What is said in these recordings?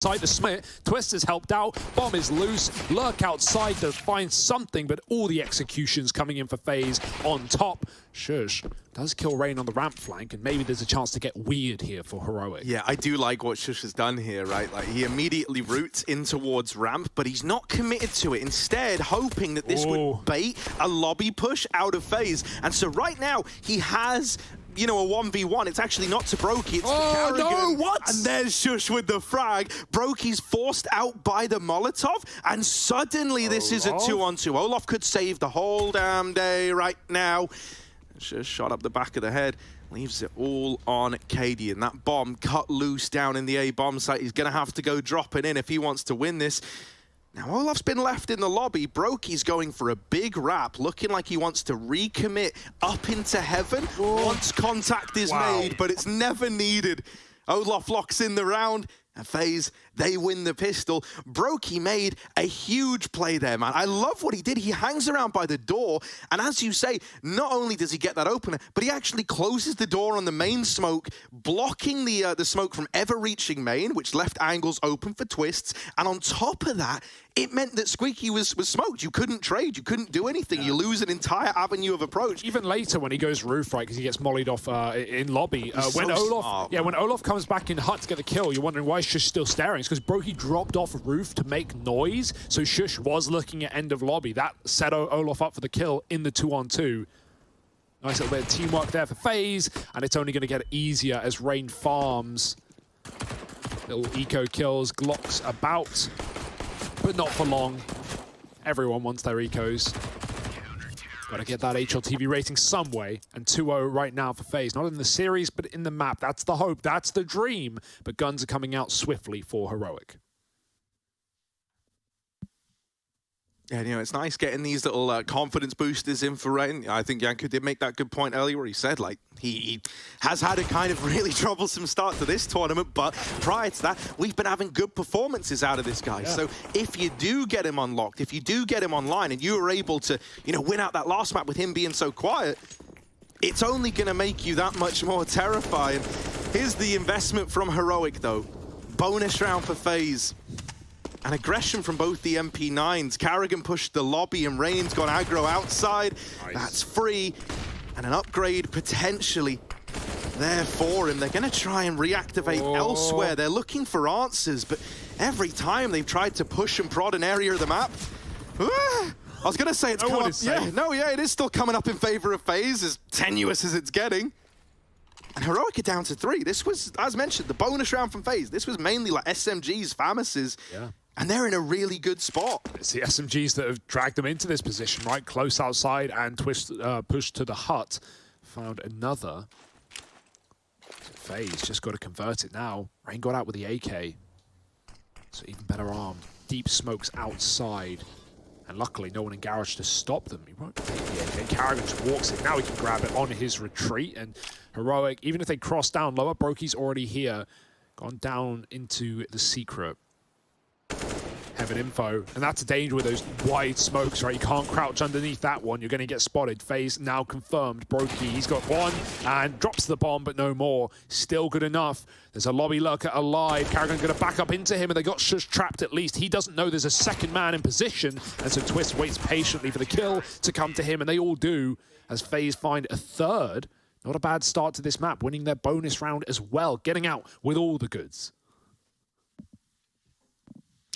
Side to Smith, Twist has helped out, Bomb is loose, Lurk outside to find something, but all the executions coming in for Faze on top. Shush does kill Rain on the ramp flank, and maybe there's a chance to get weird here for Heroic. Yeah, I do like what Shush has done here, right? Like, he immediately roots in towards ramp, but he's not committed to it. Instead, hoping that this would bait a lobby push out of Faze. And so right now, he has, you know, a 1v1. It's actually not to Brokey, it's to Carrigan. No, what? And there's Shush with the frag. Brokey's forced out by the Molotov, and suddenly this is a 2-on-2. Olaf could save the whole damn day right now. Shush shot up the back of the head. Leaves it all on KD, and that bomb cut loose down in the A bomb site. He's going to have to go drop it in if he wants to win this. Now, Olaf's been left in the lobby. Brokey's going for a big wrap, looking like he wants to recommit up into heaven once contact is made, but it's never needed. Olaf locks in the round, and Faze, they win the pistol. Brokey made a huge play there, man. I love what he did. He hangs around by the door, and as you say, not only does he get that opener, but he actually closes the door on the main smoke, blocking the smoke from ever reaching main, which left angles open for Twists. And on top of that, it meant that Squeaky was smoked. You couldn't trade, you couldn't do anything. You lose an entire avenue of approach. Even later when he goes roof, right, because he gets mollied off in lobby. When Olaf comes back in hut to get the kill, you're wondering why Shush still staring. It's because Brokey dropped off roof to make noise, so Shush was looking at end of lobby. That set Olaf up for the kill in the 2-on-2. Nice little bit of teamwork there for Faze, and it's only going to get easier as Rain farms. Little eco kills, Glocks about, but not for long. Everyone wants their ecos. Got to get that HLTV rating some way, and 2-0 right now for Faze. Not in the series, but in the map. That's the hope, that's the dream. But guns are coming out swiftly for Heroic. Yeah, you know, it's nice getting these little confidence boosters in for Rain. I think Yanko did make that good point earlier where he said, like, he has had a kind of really troublesome start to this tournament, but prior to that, we've been having good performances out of this guy. Yeah. So if you do get him unlocked, if you do get him online, and you were able to, you know, win out that last map with him being so quiet, it's only going to make you that much more terrifying. Here's the investment from Heroic, though. Bonus round for Faze. And aggression from both the MP9s. Carrigan pushed the lobby and Rain's gone aggro outside. Nice. That's free. And an upgrade potentially there for him. They're going to try and reactivate elsewhere. They're looking for answers, but every time they've tried to push and prod an area of the map, I was going to say it's come up. Yeah, it is still coming up in favor of Faze, as tenuous as it's getting. And Heroic are down to 3. This was, as mentioned, the bonus round from Faze. This was mainly like SMGs, Famuses. Yeah. And they're in a really good spot. It's the SMGs that have dragged them into this position, right? Close outside and Twist pushed to the hut. Found another. Faze just got to convert it now. Rain got out with the AK. So even better armed. Deep smokes outside. And luckily, no one in garage to stop them. He won't take the AK. Carrigan just walks in. Now he can grab it on his retreat. And Heroic, even if they cross down lower, Brokey's already here. Gone down into the secret. Heaven info. And that's a danger with those wide smokes, right? You can't crouch underneath that one. You're going to get spotted. Faze now confirmed. Brokey, he's got one and drops the bomb, but no more. Still good enough. There's a lobby lurker alive. Carrigan's going to back up into him, and they got Shush trapped at least. He doesn't know there's a second man in position, and so Twist waits patiently for the kill to come to him, and they all do as Faze find a third. Not a bad start to this map, winning their bonus round as well, getting out with all the goods.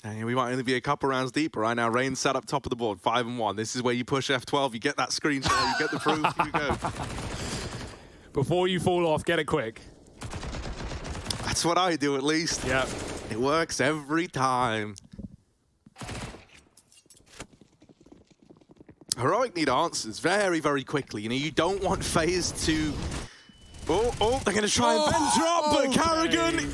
And we might only be a couple rounds deeper right now. Rain sat up top of the board, 5-1. This is where you push F12, you get that screenshot, you get the proof, you go. Before you fall off, get it quick. That's what I do, at least. Yeah. It works every time. Heroic need answers very, very quickly. You know, you don't want Faze to... Oh, they're going to try and bend drop, but Carrigan...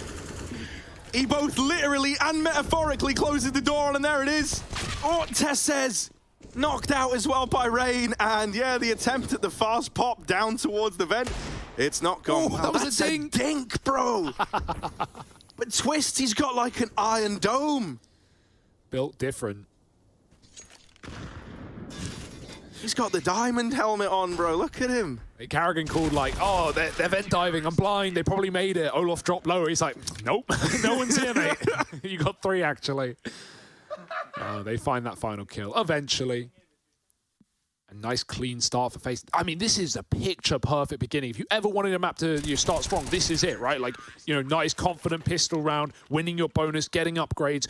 He both literally and metaphorically closes the door on, and there it is. Oh, Tess says, knocked out as well by Rain, and yeah, the attempt at the fast pop down towards the vent. It's not gone well. That was a dink, bro. But Twist, he's got like an iron dome. Built different. He's got the diamond helmet on, bro. Look at him. Carrigan called like, oh, they're vent diving. I'm blind. They probably made it. Olaf dropped lower. He's like, nope. No one's here, mate. You got 3, actually. They find that final kill eventually. A nice clean start for Faze. I mean, this is a picture-perfect beginning. If you ever wanted a map to start strong, this is it, right? Like, you know, nice, confident pistol round, winning your bonus, getting upgrades,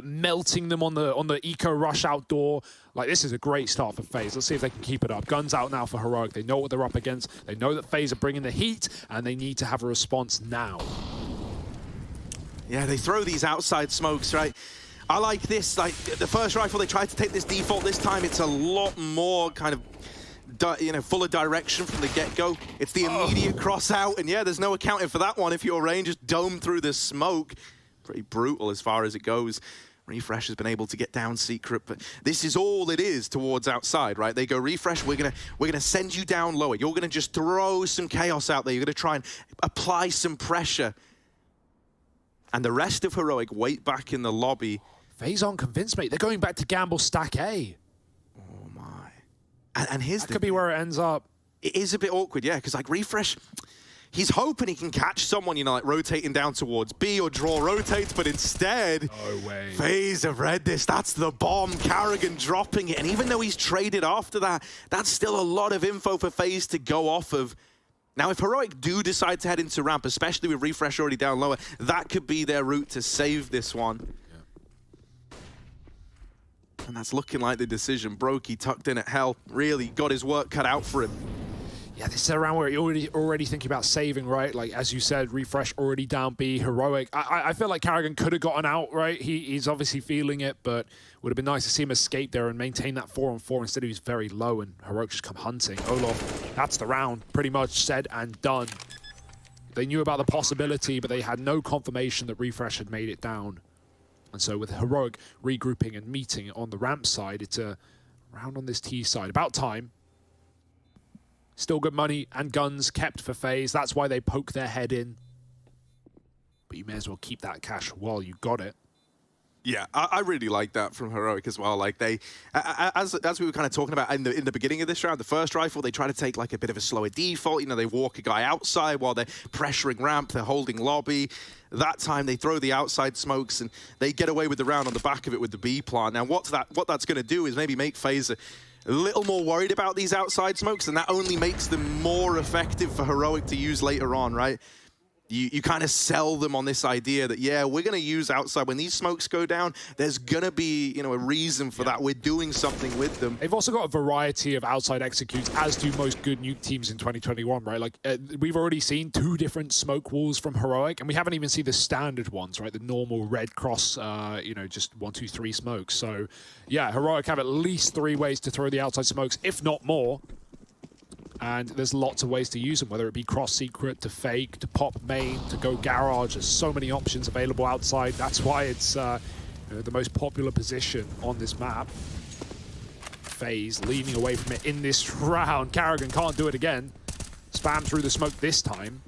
melting them on the eco rush outdoor. Like, this is a great start for Faze. Let's see if they can keep it up. Guns out now for Heroic. They know what they're up against. They know that Faze are bringing the heat, and they need to have a response now. Yeah, they throw these outside smokes, right? I like this, like the first rifle, they tried to take this default. This time it's a lot more kind of, you know, full of direction from the get-go. It's the immediate cross out, and yeah, there's no accounting for that one if your range just dome through the smoke. Pretty brutal as far as it goes. Refresh has been able to get down secret, but this is all it is towards outside, right? They go, Refresh, we're gonna send you down lower. You're gonna just throw some chaos out there. You're gonna try and apply some pressure. And the rest of Heroic wait back in the lobby. Faze aren't convinced, mate. They're going back to gamble stack A. Oh my. And here's that could be where it ends up. It is a bit awkward, yeah, because like Refresh, he's hoping he can catch someone, you know, like rotating down towards B or draw rotates, but instead, no way. Faze have read this. That's the bomb. Carrigan dropping it. And even though he's traded after that, that's still a lot of info for Faze to go off of. Now, if Heroic do decide to head into ramp, especially with Refresh already down lower, that could be their route to save this one. And that's looking like the decision. Brokey tucked in at hell, really got his work cut out for him. Yeah, this is around where you're already thinking about saving, right? Like, as you said, Refresh already down B, Heroic. I feel like Carrigan could have gotten out, right? He's obviously feeling it, but would have been nice to see him escape there and maintain that 4-on-4. Instead, he was very low, and Heroic just come hunting. Olaf, that's the round. Pretty much said and done. They knew about the possibility, but they had no confirmation that Refresh had made it down. And so with Heroic regrouping and meeting on the ramp side, it's a round on this T side. About time. Still good money and guns kept for Faze. That's why they poke their head in. But you may as well keep that cash while you got it. Yeah, I really like that from Heroic as well. Like they, as we were kind of talking about in the beginning of this round, the first rifle, they try to take like a bit of a slower default. You know, they walk a guy outside while they're pressuring ramp, they're holding lobby. That time they throw the outside smokes and they get away with the round on the back of it with the B plant. Now what that's going to do is maybe make Faze a little more worried about these outside smokes, and that only makes them more effective for Heroic to use later on, right? You kind of sell them on this idea that, yeah, we're going to use outside. When these smokes go down, there's going to be, you know, a reason for that. We're doing something with them. They've also got a variety of outside executes, as do most good nuke teams in 2021, right? Like, we've already seen 2 different smoke walls from Heroic, and we haven't even seen the standard ones, right? The normal red cross, you know, just 1, 2, 3 smokes. So, yeah, Heroic have at least 3 ways to throw the outside smokes, if not more. And there's lots of ways to use them, whether it be cross-secret, to fake, to pop main, to go garage. There's so many options available outside. That's why it's you know, the most popular position on this map. Faze leaning away from it in this round. Carrigan can't do it again. Spam through the smoke this time.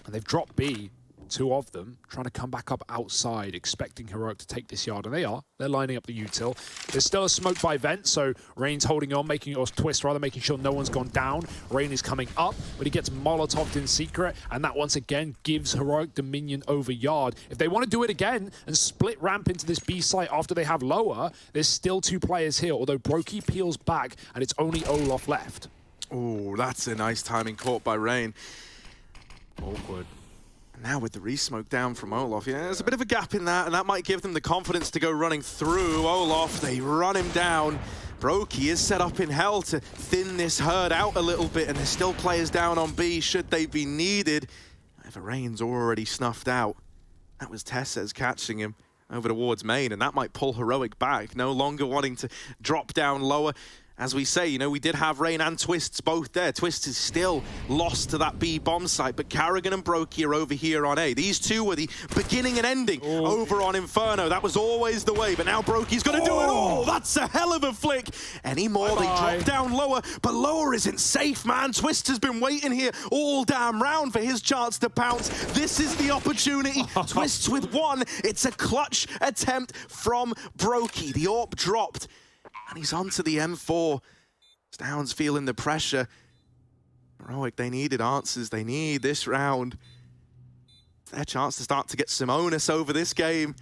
And they've dropped B. 2 of them trying to come back up outside, expecting Heroic to take this yard, and they are. They're lining up the util. There's still a smoke by vent, so Rain's holding on, or Twist rather, making sure no one's gone down. Rain is coming up, but he gets Molotoved in secret, and that once again gives Heroic dominion over yard. If they want to do it again and split ramp into this B site after they have lower, there's still 2 players here, although Brokey peels back, and it's only Olaf left. Oh, that's a nice timing caught by Rain. Awkward. Now with the re-smoke down from Olaf, yeah, there's a bit of a gap in that, and that might give them the confidence to go running through. Olaf, they run him down. Brokey is set up in hell to thin this herd out a little bit, and there's still players down on B should they be needed. If Rain's already snuffed out, that was Tessez catching him over towards main, and that might pull Heroic back, no longer wanting to drop down lower. As we say, you know, we did have Rain and Twists both there. Twist is still lost to that B bomb site, but Carrigan and Brokey are over here on A. These 2 were the beginning and ending over on Inferno. That was always the way, but now Brokey's going to do it all. That's a hell of a flick. Any more, they drop down lower, but lower isn't safe, man. Twist has been waiting here all damn round for his chance to pounce. This is the opportunity. Twists with 1. It's a clutch attempt from Brokey. The AWP dropped. And he's onto the M4. Stound's feeling the pressure. Heroic, they needed answers. They need this round. It's their chance to start to get some onus over this game.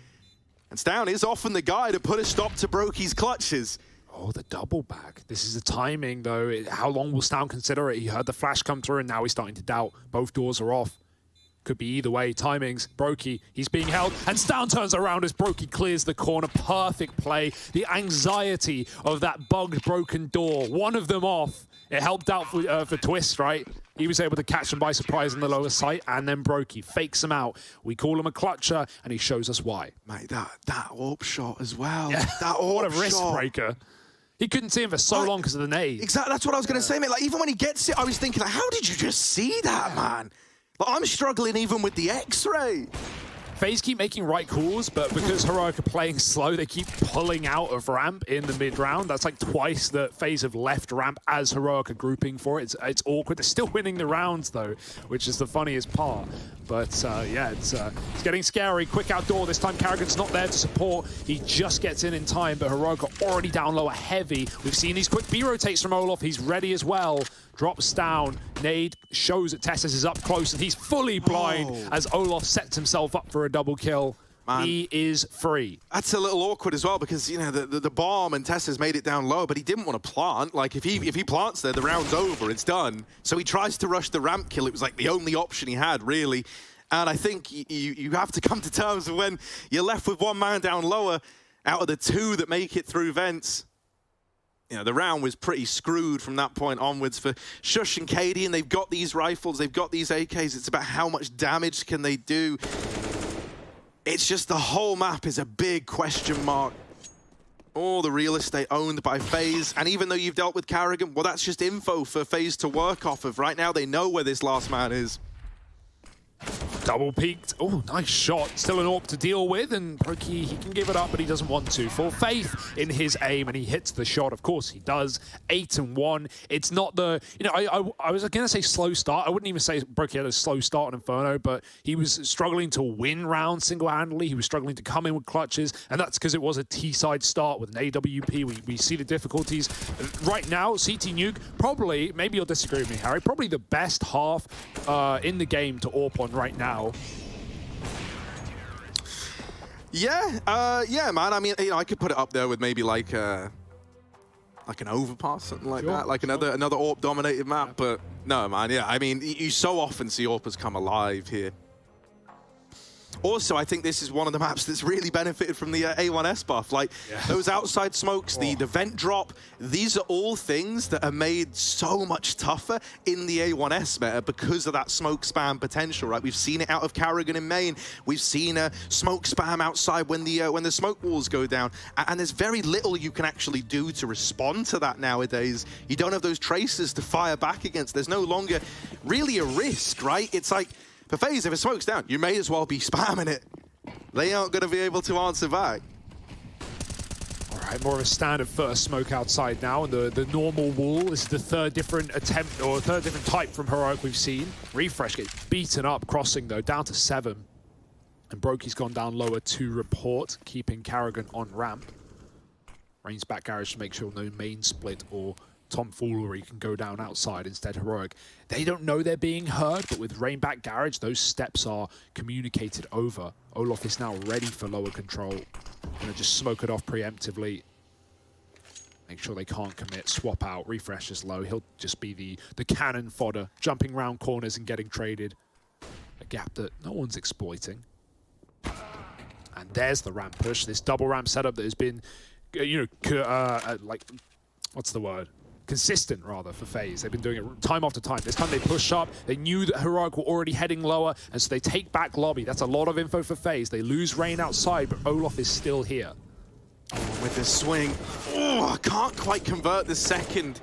And Stound is often the guy to put a stop to Brokey's clutches. Oh, the double back. This is the timing, though. How long will Stound consider it? He heard the flash come through, and now he's starting to doubt. Both doors are off. Could be either way. Timings. Brokey, he's being held. And Stound turns around as Brokey clears the corner. Perfect play. The anxiety of that bugged, broken door. One of them off. It helped out for Twist, right? He was able to catch them by surprise in the lower sight. And then Brokey fakes him out. We call him a clutcher, and he shows us why. Mate, that AWP shot as well. Yeah. That AWP What a wrist shot. breaker. He couldn't see him for so long because of the nade. Exactly, that's what I was going to say, mate. Like, even when he gets it, I was thinking, like, how did you just see that, man? Like, I'm struggling even with the X-ray. Faze keep making right calls, but because Heroic are playing slow, they keep pulling out of ramp in the mid-round. That's like twice that Faze have left ramp as Heroic are grouping for it. It's awkward. They're still winning the rounds, though, which is the funniest part. But, yeah, it's getting scary. Quick outdoor. This time, Karrigan's not there to support. He just gets in time, but Heroic are already down lower heavy. We've seen these quick B-rotates from Olof. He's ready as well. Drops down. Nade shows that Tessus is up close, and he's fully blind as Olof sets himself up for a double kill. Man, he is free. That's a little awkward as well because, you know, the bomb and Tessus made it down low, but he didn't want to plant. Like, if he plants there, the round's over, it's done. So he tries to rush the ramp kill. It was like the only option he had, really. And I think you have to come to terms with when you're left with one man down lower out of the two that make it through vents. You know, the round was pretty screwed from that point onwards for Shush and Katie, and they've got these rifles, they've got these AKs. It's about how much damage can they do. It's just the whole map is a big question mark. All the real estate owned by Faze, and even though you've dealt with Karrigan, well, that's just info for Faze to work off of. Right now, they know where this last man is. Double peeked. Oh, nice shot. Still an AWP to deal with, and Brokey, he can give it up, but he doesn't want to. Full faith in his aim, and he hits the shot. Of course he does. 8-1. It's not the, you know, I was going to say slow start. I wouldn't even say Brokey had a slow start on Inferno, but he was struggling to win rounds single-handedly. He was struggling to come in with clutches, and that's because it was a T-side start with an AWP. We see the difficulties. Right now, CT Nuke, probably, maybe you'll disagree with me, Harry, probably the best half in the game to AWP on right now. Yeah, man. I mean, you know, I could put it up there with maybe like an overpass, something like that, like another AWP dominated map. But no, man. Yeah, I mean, you so often see AWPers come alive here. Also, I think this is one of the maps that's really benefited from the A1S buff. Like, those outside smokes, the vent drop, these are all things that are made so much tougher in the A1S meta because of that smoke spam potential, right? We've seen it out of Karrigan in main. We've seen a smoke spam outside when the smoke walls go down. And there's very little you can actually do to respond to that nowadays. You don't have those tracers to fire back against. There's no longer really a risk, right? It's like, for Faze, if it smokes down, you may as well be spamming it. They aren't going to be able to answer back. All right, more of a standard first smoke outside now, and the normal wall. This is the third different attempt, or third different type from Heroic we've seen. Refresh gets beaten up, crossing though, down to 7. And Brokey's gone down lower to report, keeping Karrigan on ramp. Rain's back garage to make sure no main split or tomfoolery can go down outside. Instead, Heroic, they don't know they're being heard, but with Rain back garage, those steps are communicated over. Olof is now ready for lower control. Gonna just smoke it off preemptively. Make sure they can't commit, swap out, refresh is low. He'll just be the cannon fodder, jumping around corners and getting traded. A gap that no one's exploiting. And there's the ramp push, this double ramp setup that has been, you know, like, what's the word? Consistent, rather, for Faze. They've been doing it time after time. This time they push up. They knew that Heroic were already heading lower, and so they take back lobby. That's a lot of info for Faze. They lose Rain outside, but Olof is still here. With this swing. Oh, I can't quite convert the second.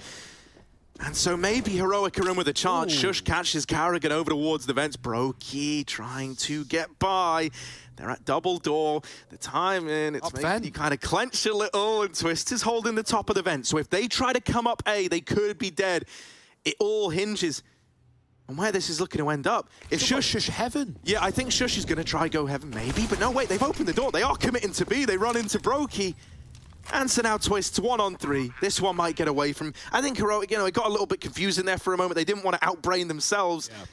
And so maybe Heroic are in with a chance. Shush catches Karrigan over towards the vents. Brokey trying to get by. They're at double door. The timing, it's making you kind of clench a little, and Twist is holding the top of the vent. So if they try to come up A, they could be dead. It all hinges on where this is looking to end up. If Shush heaven. Yeah, I think Shush is going to try go heaven maybe, but no, wait, they've opened the door. They are committing to B. They run into Brokey. And so now Twists 1-on-3. This one might get away from... I think Heroic, it got a little bit confusing there for a moment. They didn't want to outbrain themselves. Yeah.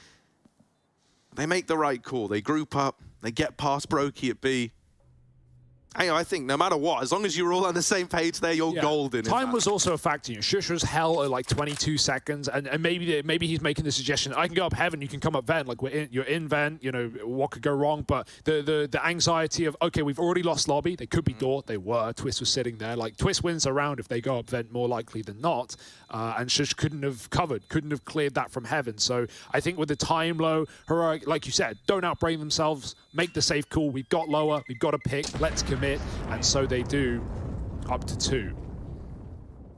They make the right call. They group up. They get past Brokey at B. I think no matter what, as long as you're all on the same page there, you're golden. Time was also a factor. Shush was hell at like 22 seconds, and maybe he's making the suggestion, I can go up heaven, you can come up vent. Like you're in vent, what could go wrong? But the anxiety of, okay, we've already lost lobby. They could be door. They were. Twist was sitting there. Like Twist wins a round if they go up vent more likely than not. And Shush couldn't have covered, couldn't have cleared that from heaven. So I think with the time low, Heroic, like you said, don't outbrain themselves. Make the safe call. We've got lower. We've got to pick. Let's commit. And so they do, up to 2.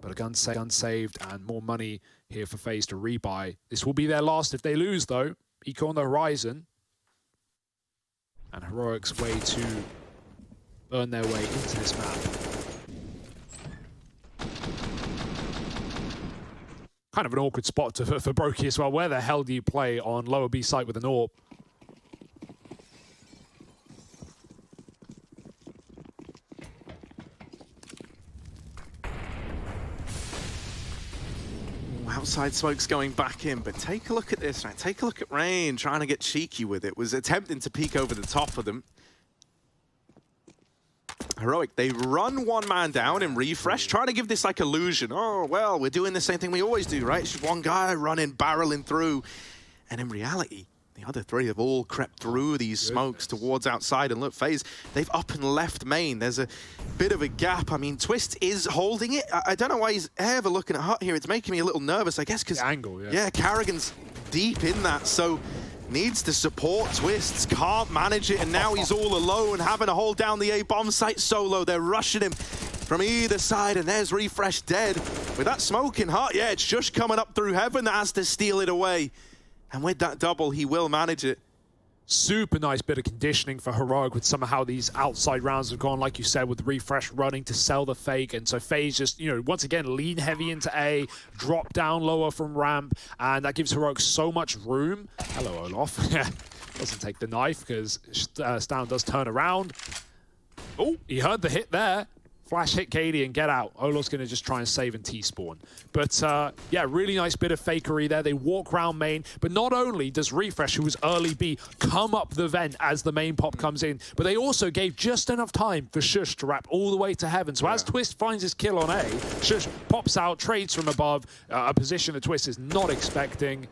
But a gun saved and more money here for Faze to rebuy. This will be their last if they lose, though. Eco on the horizon. And Heroic's way to earn their way into this map. Kind of an awkward spot for Brokey as well. Where the hell do you play on lower B site with an AWP? Outside smoke's going back in, but take a look at this, right? Take a look at Rain trying to get cheeky with it. Was attempting to peek over the top of them. Heroic, they run one man down in refresh, trying to give this like illusion. Oh, well, we're doing the same thing we always do, right? It's just one guy running, barreling through. And in reality, the other 3 have all crept through these smokes towards outside. And look, Faze, they've up and left main. There's a bit of a gap. I mean, Twist is holding it. I don't know why he's ever looking at Hut here. It's making me a little nervous, I guess, because... angle, yeah, Carrigan's deep in that, so needs to support Twists, can't manage it, and now he's all alone, having to hold down the A-bomb site solo. They're rushing him from either side, and there's Refresh dead. With that smoke in Hut, yeah, it's just coming up through heaven that has to steal it away. And with that double, he will manage it. Super nice bit of conditioning for Heroic with somehow these outside rounds have gone, like you said, with Refresh running to sell the fake. And so Faze just, once again, lean heavy into A, drop down lower from ramp, and that gives Heroic so much room. Hello, Olaf. Doesn't take the knife because Stan does turn around. Oh, he heard the hit there. Flash hit Katie and get out. Olaf's going to just try and save and T-spawn. But yeah, really nice bit of fakery there. They walk around main, but not only does Refresh, who was early B, come up the vent as the main pop comes in, but they also gave just enough time for Shush to wrap all the way to heaven. So as Twist finds his kill on A, Shush pops out, trades from above, a position that Twist is not expecting.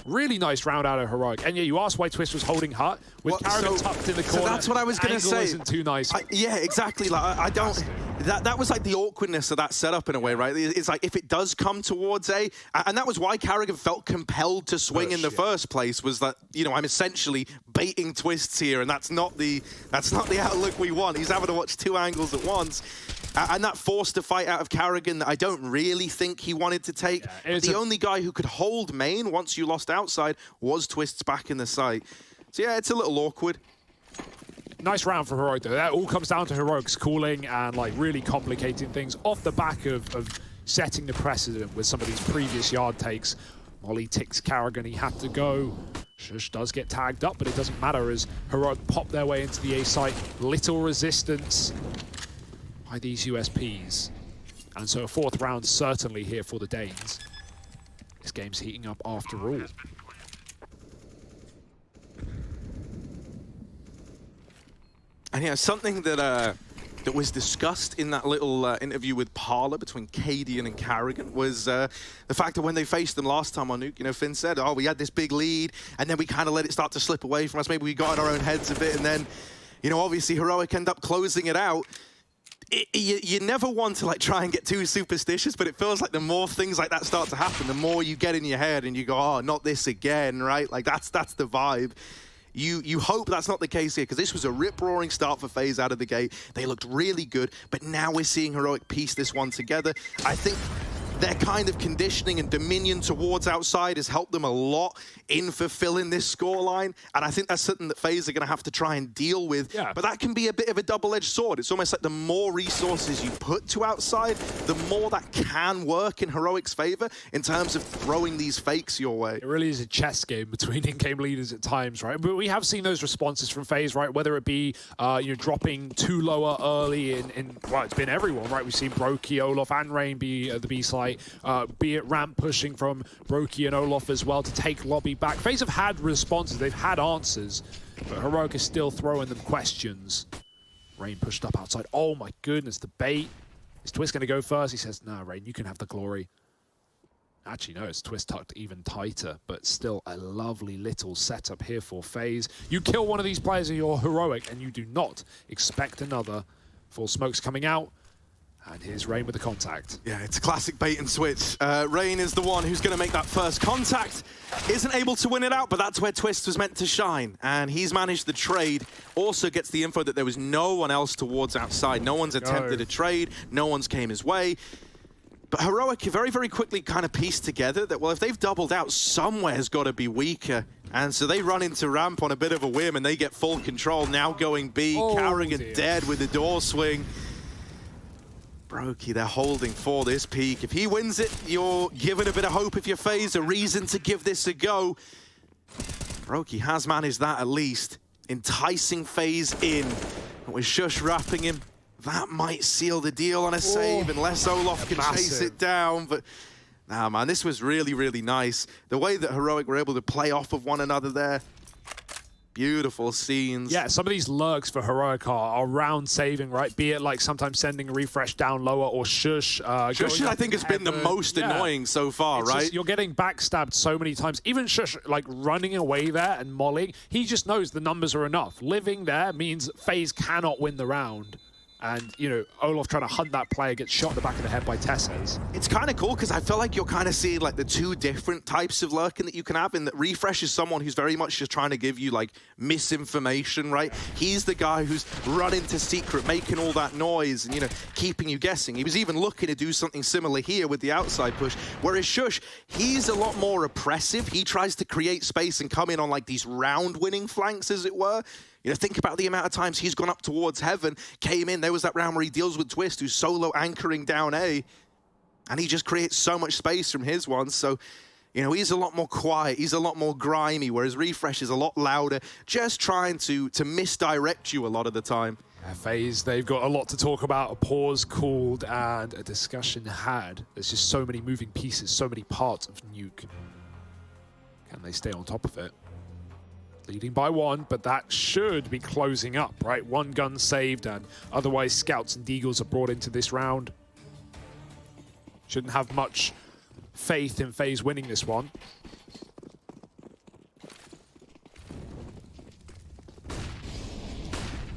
Really nice round out of Heroic. And yeah, you asked why Twist was holding Hut with Carrigan tucked in the corner. So that's what I was going to say. Isn't too nice. Yeah, exactly. Like I don't. That was like the awkwardness of that setup in a way, right? It's like if it does come towards A, and that was why Carrigan felt compelled to swing in the first place. Was that I'm essentially baiting Twists here, and that's not the outlook we want. He's having to watch 2 angles at once. And that forced a fight out of Carrigan that I don't really think he wanted to take. Yeah, the only guy who could hold main once you lost outside was Twists back in the site. So yeah, it's a little awkward. Nice round for Heroic though. That all comes down to Heroic's calling and like really complicating things off the back of setting the precedent with some of these previous yard takes. Molly ticks Carrigan, he had to go. Shush does get tagged up, but it doesn't matter as Heroic pop their way into the A site. Little resistance by these USPs. And so a 4th round certainly here for the Danes. This game's heating up after all. And something that that was discussed in that little interview with Parler between Cadian and Carrigan was the fact that when they faced them last time on Nuke, Finn said, oh, we had this big lead, and then we kind of let it start to slip away from us. Maybe we got in our own heads a bit, and then, obviously Heroic end up closing it out. You never want to try and get too superstitious, but it feels like the more things like that start to happen, the more you get in your head and you go, oh, not this again, right? Like that's the vibe. You hope that's not the case here, because this was a rip-roaring start for Faze out of the gate. They looked really good, but now we're seeing Heroic piece this one together. I think their kind of conditioning and dominion towards outside has helped them a lot in fulfilling this scoreline. And I think that's something that FaZe are going to have to try and deal with. Yeah. But that can be a bit of a double-edged sword. It's almost like the more resources you put to outside, the more that can work in Heroic's favor in terms of throwing these fakes your way. It really is a chess game between in-game leaders at times, right? But we have seen those responses from FaZe, right? Whether it be dropping too lower early in well, it's been everyone, right? We've seen Brokey, Olaf, and Rain be the B-site. Be it ramp pushing from Brokey and Olaf as well to take lobby back. FaZe have had responses, they've had answers, but Heroic is still throwing them questions. Rain pushed up outside. Oh my goodness, the bait. Is Twist going to go first? He says, nah, Rain, you can have the glory. Actually, no, it's Twist tucked even tighter, but still a lovely little setup here for FaZe. You kill one of these players and you're Heroic, and you do not expect another. Full smokes coming out. And here's Rain with the contact. Yeah, it's a classic bait and switch. Rain is the one who's going to make that first contact. Isn't able to win it out, but that's where Twist was meant to shine. And he's managed the trade. Also gets the info that there was no one else towards outside. No one's attempted a trade. No one's came his way. But Heroic very, very quickly kind of pieced together that, well, if they've doubled out, somewhere's got to be weaker. And so they run into ramp on a bit of a whim, and they get full control. Now going B, Carrigan dead with the door swing. Brokey, they're holding for this peak. If he wins it, you're given a bit of hope if you're FaZe, a reason to give this a go. Brokey has managed that at least. Enticing FaZe in. With Shush wrapping him, that might seal the deal on a save unless Olaf can chase it down. But nah, man, this was really, really nice. The way that Heroic were able to play off of one another there. Beautiful scenes. Yeah, some of these lurks for Heroic are round saving, right? Be it like sometimes sending a refresh down lower or Shush. Shush, I think, has been the most annoying so far, right? You're getting backstabbed so many times. Even Shush, like running away there and mollying, he just knows the numbers are enough. Living there means FaZe cannot win the round. And, you know, Olaf trying to hunt that player gets shot in the back of the head by Tesses. It's kind of cool because I feel like you're kind of seeing like the two different types of lurking that you can have. In that Refresh is someone who's very much just trying to give you like misinformation, right? He's the guy who's running to secret, making all that noise and, you know, keeping you guessing. He was even looking to do something similar here with the outside push. Whereas Shush, he's a lot more oppressive. He tries to create space and come in on like these round-winning flanks, as it were. You know, think about the amount of times he's gone up towards Heaven, came in, there was that round where he deals with Twist, who's solo anchoring down A, and he just creates so much space from his ones. So, you know, he's a lot more quiet, he's a lot more grimy, whereas Refresh is a lot louder, just trying to misdirect you a lot of the time. FaZe, they've got a lot to talk about, a pause called and a discussion had. There's just so many moving pieces, so many parts of Nuke. Can they stay on top of it? Leading by one, but that should be closing up, right? One gun saved, and otherwise Scouts and Deagles are brought into this round. Shouldn't have much faith in FaZe winning this one.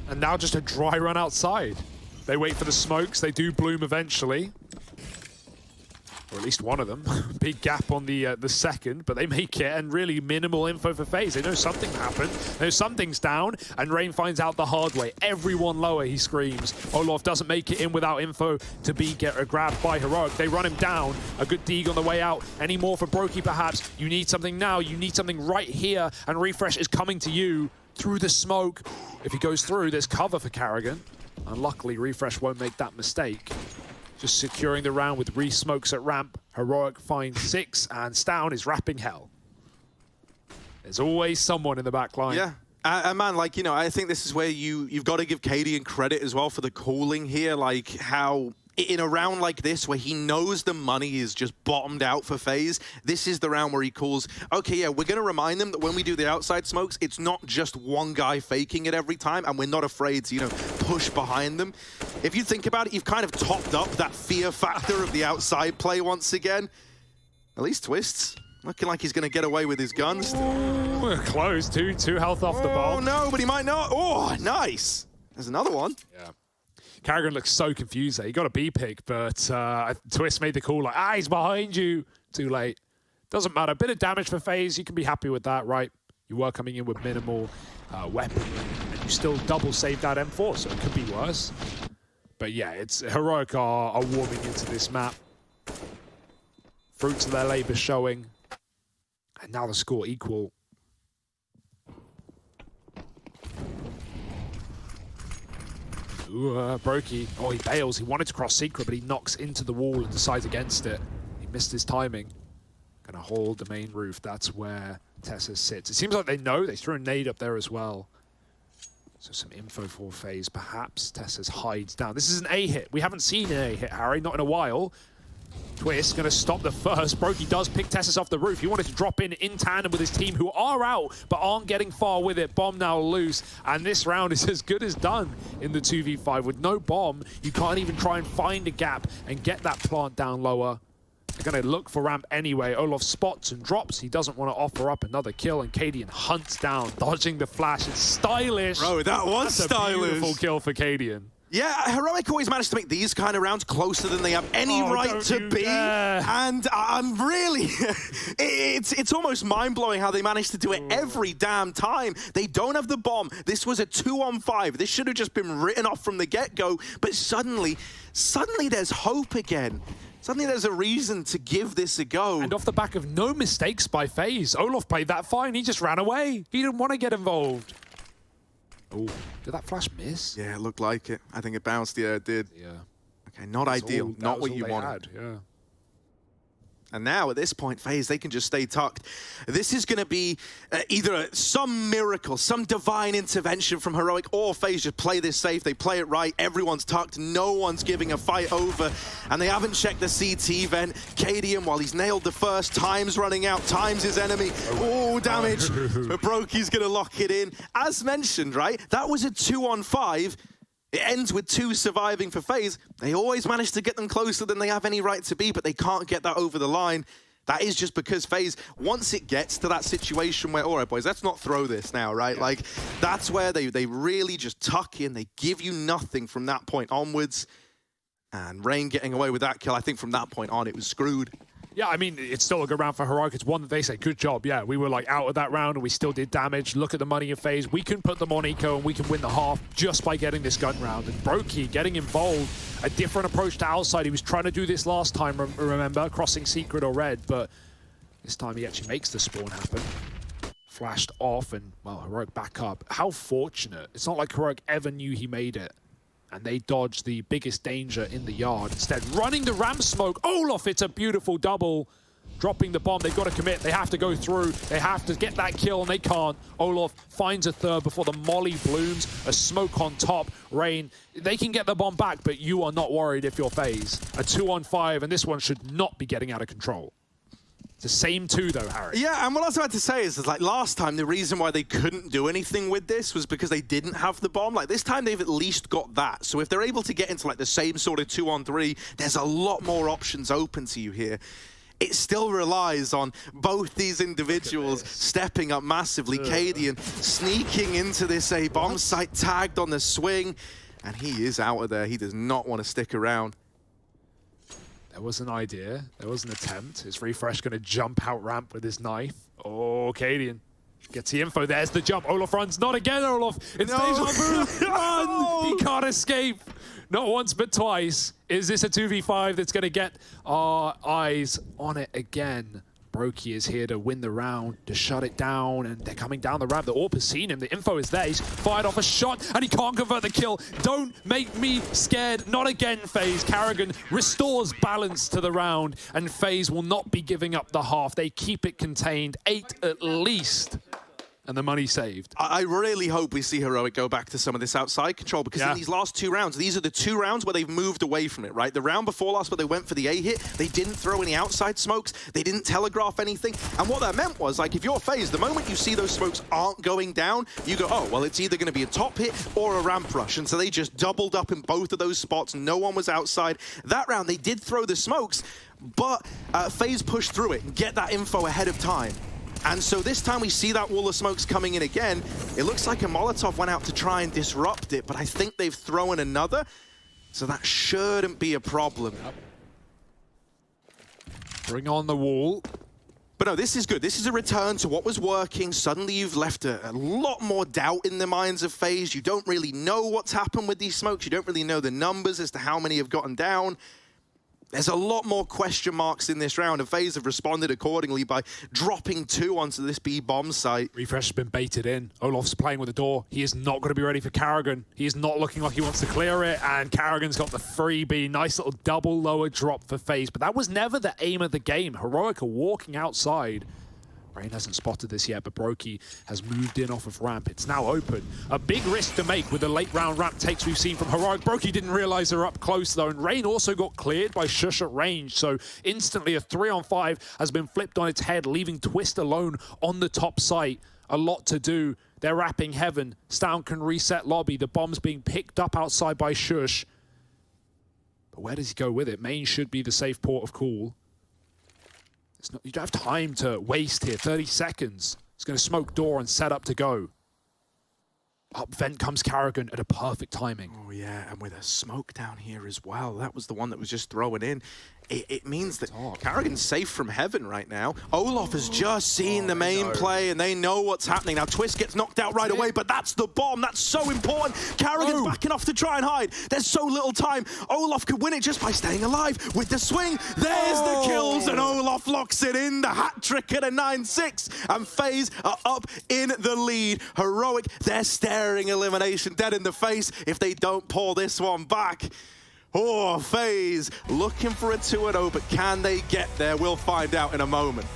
And now just a dry run outside. They wait for the smokes, they do bloom eventually. Or at least one of them. Big gap on the second, but they make it, and really minimal info for FaZe. They know something happened, they know something's down, and Rain finds out the hard way. Everyone lower, he screams. Olaf doesn't make it in without info to get grabbed by Heroic. They run him down. A good Deeg on the way out. Any more for Brokey, perhaps? You need something now. You need something right here, and Refresh is coming to you through the smoke. If he goes through, there's cover for Carrigan. Unluckily, Refresh won't make that mistake. Just securing the round with re-smokes at ramp. Heroic finds 6, and Stown is wrapping hell. There's always someone in the back line. Yeah. And man, like, you know, I think this is where you've got to give Cadian credit as well for the calling here. Like, how in a round like this, where he knows the money is just bottomed out for FaZe, this is the round where he calls, okay, yeah, we're going to remind them that when we do the outside smokes, it's not just one guy faking it every time, and we're not afraid to, you know, push behind them. If you think about it, you've kind of topped up that fear factor of the outside play once again. At least Twists looking like he's going to get away with his guns. Ooh, close, two health off the bomb. Oh, no, but he might not. Oh, nice. There's another one. Yeah. Carrigan looks so confused there. He got a B pick, but Twist made the call like, he's behind you. Too late. Doesn't matter. Bit of damage for FaZe. You can be happy with that, right? You were coming in with minimal weapon, and you still double saved that M4, so it could be worse. But yeah, it's Heroic are warming into this map. Fruits of their labor showing. And now the score equal. Ooh, Brokey. Oh, he bails. He wanted to cross Secret, but he knocks into the wall and decides against it. He missed his timing. Gonna hold the main roof. That's where Tessa sits. It seems like they know. They threw a nade up there as well. So some info for Faze. Perhaps Tessa's hides down. This is an A hit. We haven't seen an A hit, Harry. Not in a while. Twist going to stop the first. Brokey does pick Tessus off the roof. He wanted to drop in tandem with his team, who are out, but aren't getting far with it. Bomb now loose, and this round is as good as done in the 2v5. With no bomb, you can't even try and find a gap and get that plant down lower. They're going to look for ramp anyway. Olof spots and drops. He doesn't want to offer up another kill, and Cadian hunts down, dodging the flash. It's stylish. Bro, that was stylish. A beautiful kill for Cadian. Yeah, Heroic always managed to make these kind of rounds closer than they have any right to be. And I'm really, it's almost mind-blowing how they managed to do it every damn time. They don't have the bomb. This was a 2-on-5. This should have just been written off from the get-go. But suddenly there's hope again. Suddenly there's a reason to give this a go. And off the back of no mistakes by Faze. Olof played that fine. He just ran away. He didn't want to get involved. Oh, did that flash miss? Yeah, it looked like it. I think it bounced. Yeah, it did. Yeah. Okay, not ideal. Not what you wanted. Yeah. And now, at this point, Faze, they can just stay tucked. This is going to be either some miracle, some divine intervention from Heroic, or Faze just play this safe. They play it right. Everyone's tucked. No one's giving a fight over. And they haven't checked the CT vent. Cadian, while he's nailed the first, time's running out. Time's his enemy. Oh, damage. But Brokey's going to lock it in. As mentioned, right, that was a 2-on-5. It ends with 2 surviving for Faze. They always manage to get them closer than they have any right to be, but they can't get that over the line. That is just because Faze, once it gets to that situation where, all right, boys, let's not throw this now, right? Yeah. Like, that's where they really just tuck in. They give you nothing from that point onwards. And Rain getting away with that kill, I think from that point on, it was screwed. Yeah, I mean, it's still a good round for Heroic. It's one that they say, good job. Yeah, we were like out of that round and we still did damage. Look at the money in Faze. We can put them on eco and we can win the half just by getting this gun round. And Brokey getting involved, a different approach to outside. He was trying to do this last time, remember, crossing secret or red, but this time he actually makes the spawn happen. Flashed off and, well, Heroic back up. How fortunate. It's not like Heroic ever knew he made it. And they dodge the biggest danger in the yard. Instead, running the ramp smoke. Olof, it's a beautiful double. Dropping the bomb, they've got to commit. They have to go through. They have to get that kill, and they can't. Olof finds a third before the molly blooms. A smoke on top. Rain, they can get the bomb back, but you are not worried if you're Faze. A 2-on-5, and this one should not be getting out of control. It's the same 2, though, Harry. Yeah, and what I was about to say is like last time, the reason why they couldn't do anything with this was because they didn't have the bomb. Like this time, they've at least got that. So if they're able to get into like the same sort of 2-on-3, there's a lot more options open to you here. It still relies on both these individuals stepping up massively. Cadian sneaking into this A bomb site, tagged on the swing, and he is out of there. He does not want to stick around. There was an idea. There was an attempt. Is Refresh going to jump out ramp with his knife? Oh, Cadian gets the info. There's the jump. Olaf runs. Not again, Olaf. It's deja vu. Run! He can't escape. Not once, but twice. Is this a 2v5 that's going to get our eyes on it again? Brokey is here to win the round, to shut it down, and they're coming down the ramp. The AWP has seen him. The info is there. He's fired off a shot, and he can't convert the kill. Don't make me scared. Not again, Faze. Carrigan restores balance to the round, and Faze will not be giving up the half. They keep it contained. 8 at least. And the money saved. I really hope we see Heroic go back to some of this outside control, because in these last 2 rounds, these are the 2 rounds where they've moved away from it, right? The round before last, where they went for the A hit, they didn't throw any outside smokes, they didn't telegraph anything. And what that meant was, like, if you're Faze, the moment you see those smokes aren't going down, you go, oh, well, it's either going to be a top hit or a ramp rush. And so they just doubled up in both of those spots. No one was outside. That round, they did throw the smokes, but Faze pushed through it and get that info ahead of time. And so this time we see that wall of smokes coming in again. It looks like a Molotov went out to try and disrupt it, but I think they've thrown another, so that shouldn't be a problem. Bring on the wall. But no, this is good. This is a return to what was working. Suddenly you've left a lot more doubt in the minds of Faze. You don't really know what's happened with these smokes. You don't really know the numbers as to how many have gotten down. And so this time we see that wall of smokes coming in again. It looks like a Molotov went out to try and disrupt it, but I think they've thrown another, so that shouldn't be a problem. But no, this is good. This is a return to what was working. Suddenly you've left a lot more doubt in the minds of Faze. You don't really know the numbers as to how many have gotten down. There's a lot more question marks in this round, and FaZe have responded accordingly by dropping 2 onto this B-bomb site. Refresh has been baited in. Olof's playing with the door. He is not going to be ready for Karrigan. He is not looking like he wants to clear it, and Karrigan's got the freebie. Nice little double lower drop for FaZe, but that was never the aim of the game. Heroic are walking outside. Rain hasn't spotted this yet, but Brokey has moved in off of ramp. It's now open. A big risk to make with the late round ramp takes we've seen from Heroic. Brokey didn't realize they're up close though, and Rain also got cleared by Shush at range. So instantly a 3-on-5 has been flipped on its head, leaving Twist alone on the top site. A lot to do. They're wrapping Heaven. Stown can reset lobby. The bomb's being picked up outside by Shush. But where does he go with it? Main should be the safe port of call. You don't have time to waste here. 30 seconds. He's going to smoke door and set up to go. Up vent comes Karrigan at a perfect timing. Oh yeah, and with a smoke down here as well. That was the one that was just thrown in. It means that Karrigan's safe from Heaven right now. Olof has just seen the main play, and they know what's happening. Now, Twist gets knocked out right away, but that's the bomb. That's so important. Karrigan's backing off to try and hide. There's so little time. Olof could win it just by staying alive. With the swing, there's the kills, and Olof locks it in. The hat trick at a 9-6, and FaZe are up in the lead. Heroic, they're staring elimination dead in the face if they don't pull this one back. Oh, FaZe looking for a 2-0, but can they get there? We'll find out in a moment.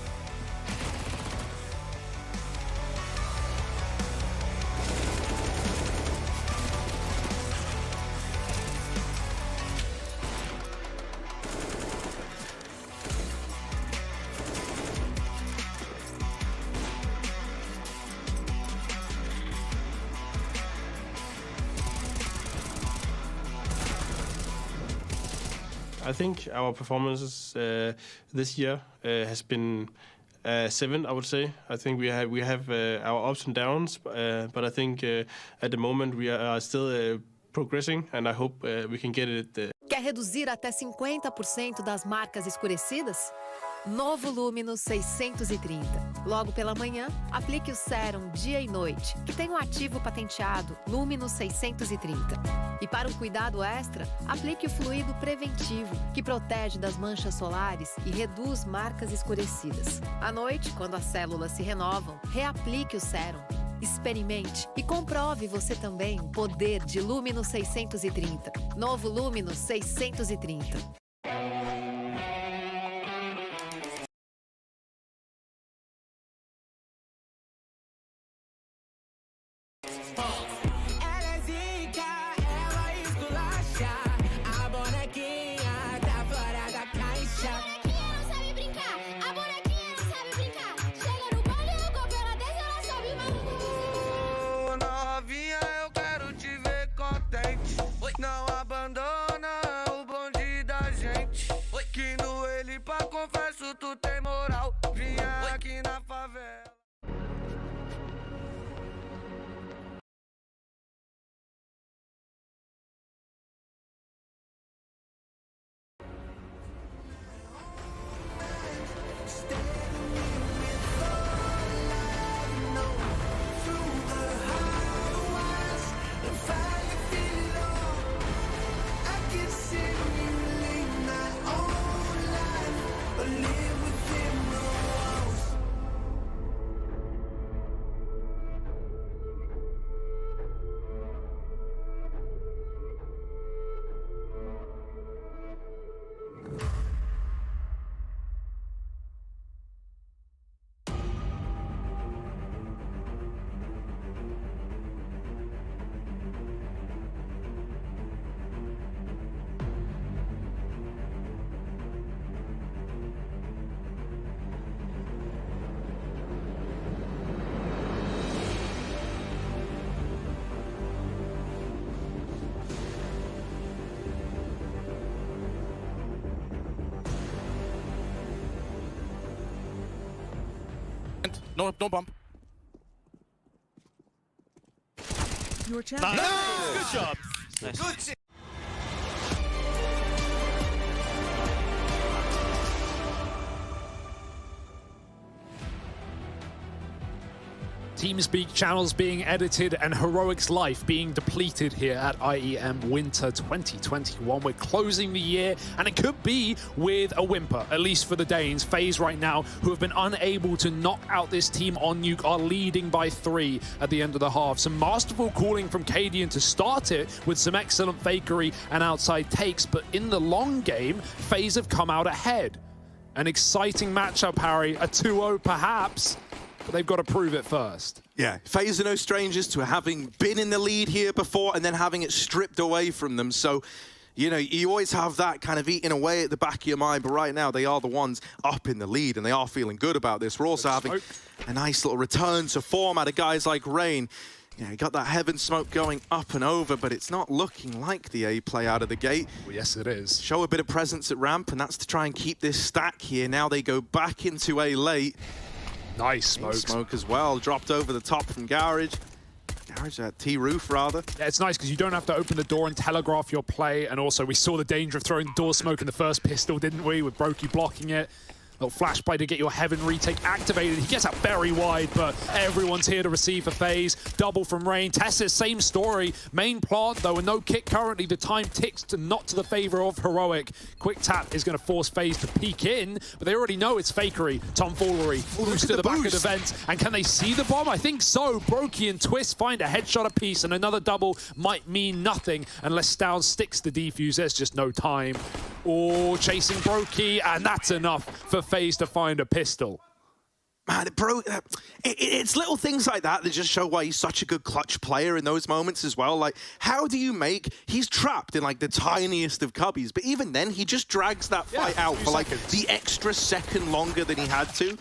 I think our performances this year has been 7, I would say. I think we have our ups and downs, but I think at the moment we are still progressing, and I hope we can get it. Quer reduzir até 50% das marcas escurecidas? Novo Luminous 630. Logo pela manhã, aplique o sérum dia e noite, que tem um ativo patenteado Luminous 630. E para um cuidado extra, aplique o fluido preventivo, que protege das manchas solares e reduz marcas escurecidas. À noite, quando as células se renovam, reaplique o sérum. Experimente e comprove você também o poder de Luminous 630. Novo Luminous 630. Não abandona o bonde da gente. Que no ele pra confesso tu tem moral. Vinha aqui na favela. No bump. Your champion. Nice. Good job. Nice. Good. TeamSpeak channels being edited and Heroic's life being depleted here at IEM Winter 2021. We're closing the year, and it could be with a whimper, at least for the Danes. Faze right now, who have been unable to knock out this team on Nuke, are leading by 3 at the end of the half. Some masterful calling from Cadian to start it with some excellent fakery and outside takes, but in the long game, Faze have come out ahead. An exciting matchup, Harry, a 2-0 perhaps, but they've got to prove it first. Yeah, Faze are no strangers to having been in the lead here before and then having it stripped away from them. So, you know, you always have that kind of eating away at the back of your mind, but right now they are the ones up in the lead and they are feeling good about this. We're also having a nice little return to form out of guys like Rain. Yeah, he got that heaven smoke going up and over, but it's not looking like the A play out of the gate. Well, yes, it is. Show a bit of presence at ramp, and that's to try and keep this stack here. Now they go back into A late. Nice smoke. Smoke as well, dropped over the top from Garage. T-Roof, rather. Yeah, it's nice because you don't have to open the door and telegraph your play, and also we saw the danger of throwing door smoke in the first pistol, didn't we, with Brokey blocking it. Little flash play to get your Heaven retake activated. He gets out very wide, but everyone's here to receive for Faze. Double from Rain. Tessus, same story. Main plant, though, and no kick currently. The time ticks to not to the favor of Heroic. Quick tap is going to force Faze to peek in, but they already know it's fakery. Tomfoolery. Boost to the back of the vent. And can they see the bomb? I think so. Brokey and Twist find a headshot apiece, and another double might mean nothing unless Stown sticks the defuse. There's just no time. Oh, chasing Brokey, and that's enough for Faze to find a pistol. Man, it's little things like that that just show why he's such a good clutch player in those moments as well. Like, how do you make... He's trapped in, like, the tiniest of cubbies, but even then, he just drags that fight out for, like, the extra second longer than he had to.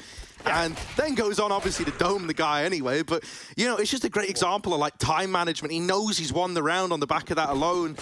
And then goes on, obviously, to dome the guy anyway. But, you know, it's just a great example of, like, time management. He knows he's won the round on the back of that alone.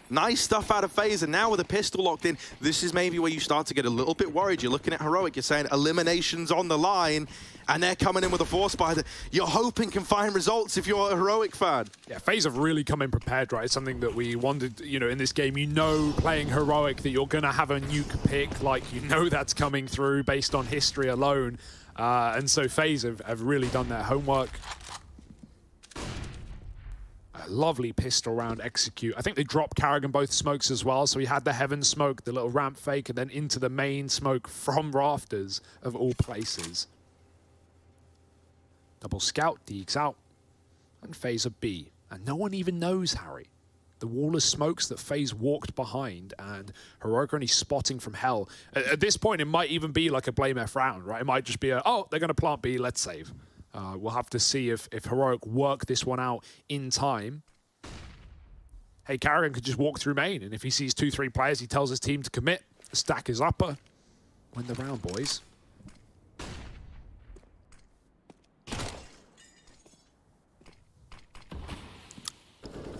Nice stuff out of Faze, and now with a pistol locked in, this is maybe where you start to get a little bit worried. You're looking at Heroic, you're saying eliminations on the line, and they're coming in with a force buy that you're hoping can find results if you're a Heroic fan. Yeah, Faze have really come in prepared, right? It's something that we wanted, you know, in this game. You know, playing Heroic, that you're going to have a nuke pick, like, you know that's coming through based on history alone. And so Faze have really done their homework. Lovely pistol round execute. I think they dropped Carrigan both smokes as well, so he had the Heaven smoke, the little ramp fake, and then into the main smoke from rafters, of all places. Double scout, Deeks out, and Faze a B. And no one even knows, Harry. The wall of smokes that Faze walked behind, and Heroic are only spotting from hell. At this point, it might even be like a blame F round, right? It might just be a, oh, they're going to plant B, let's save. We'll have to see if Heroic work this one out in time. Hey, Carrigan could just walk through main, and if he sees 2-3 players, he tells his team to commit. The stack is upper. Win the round, boys.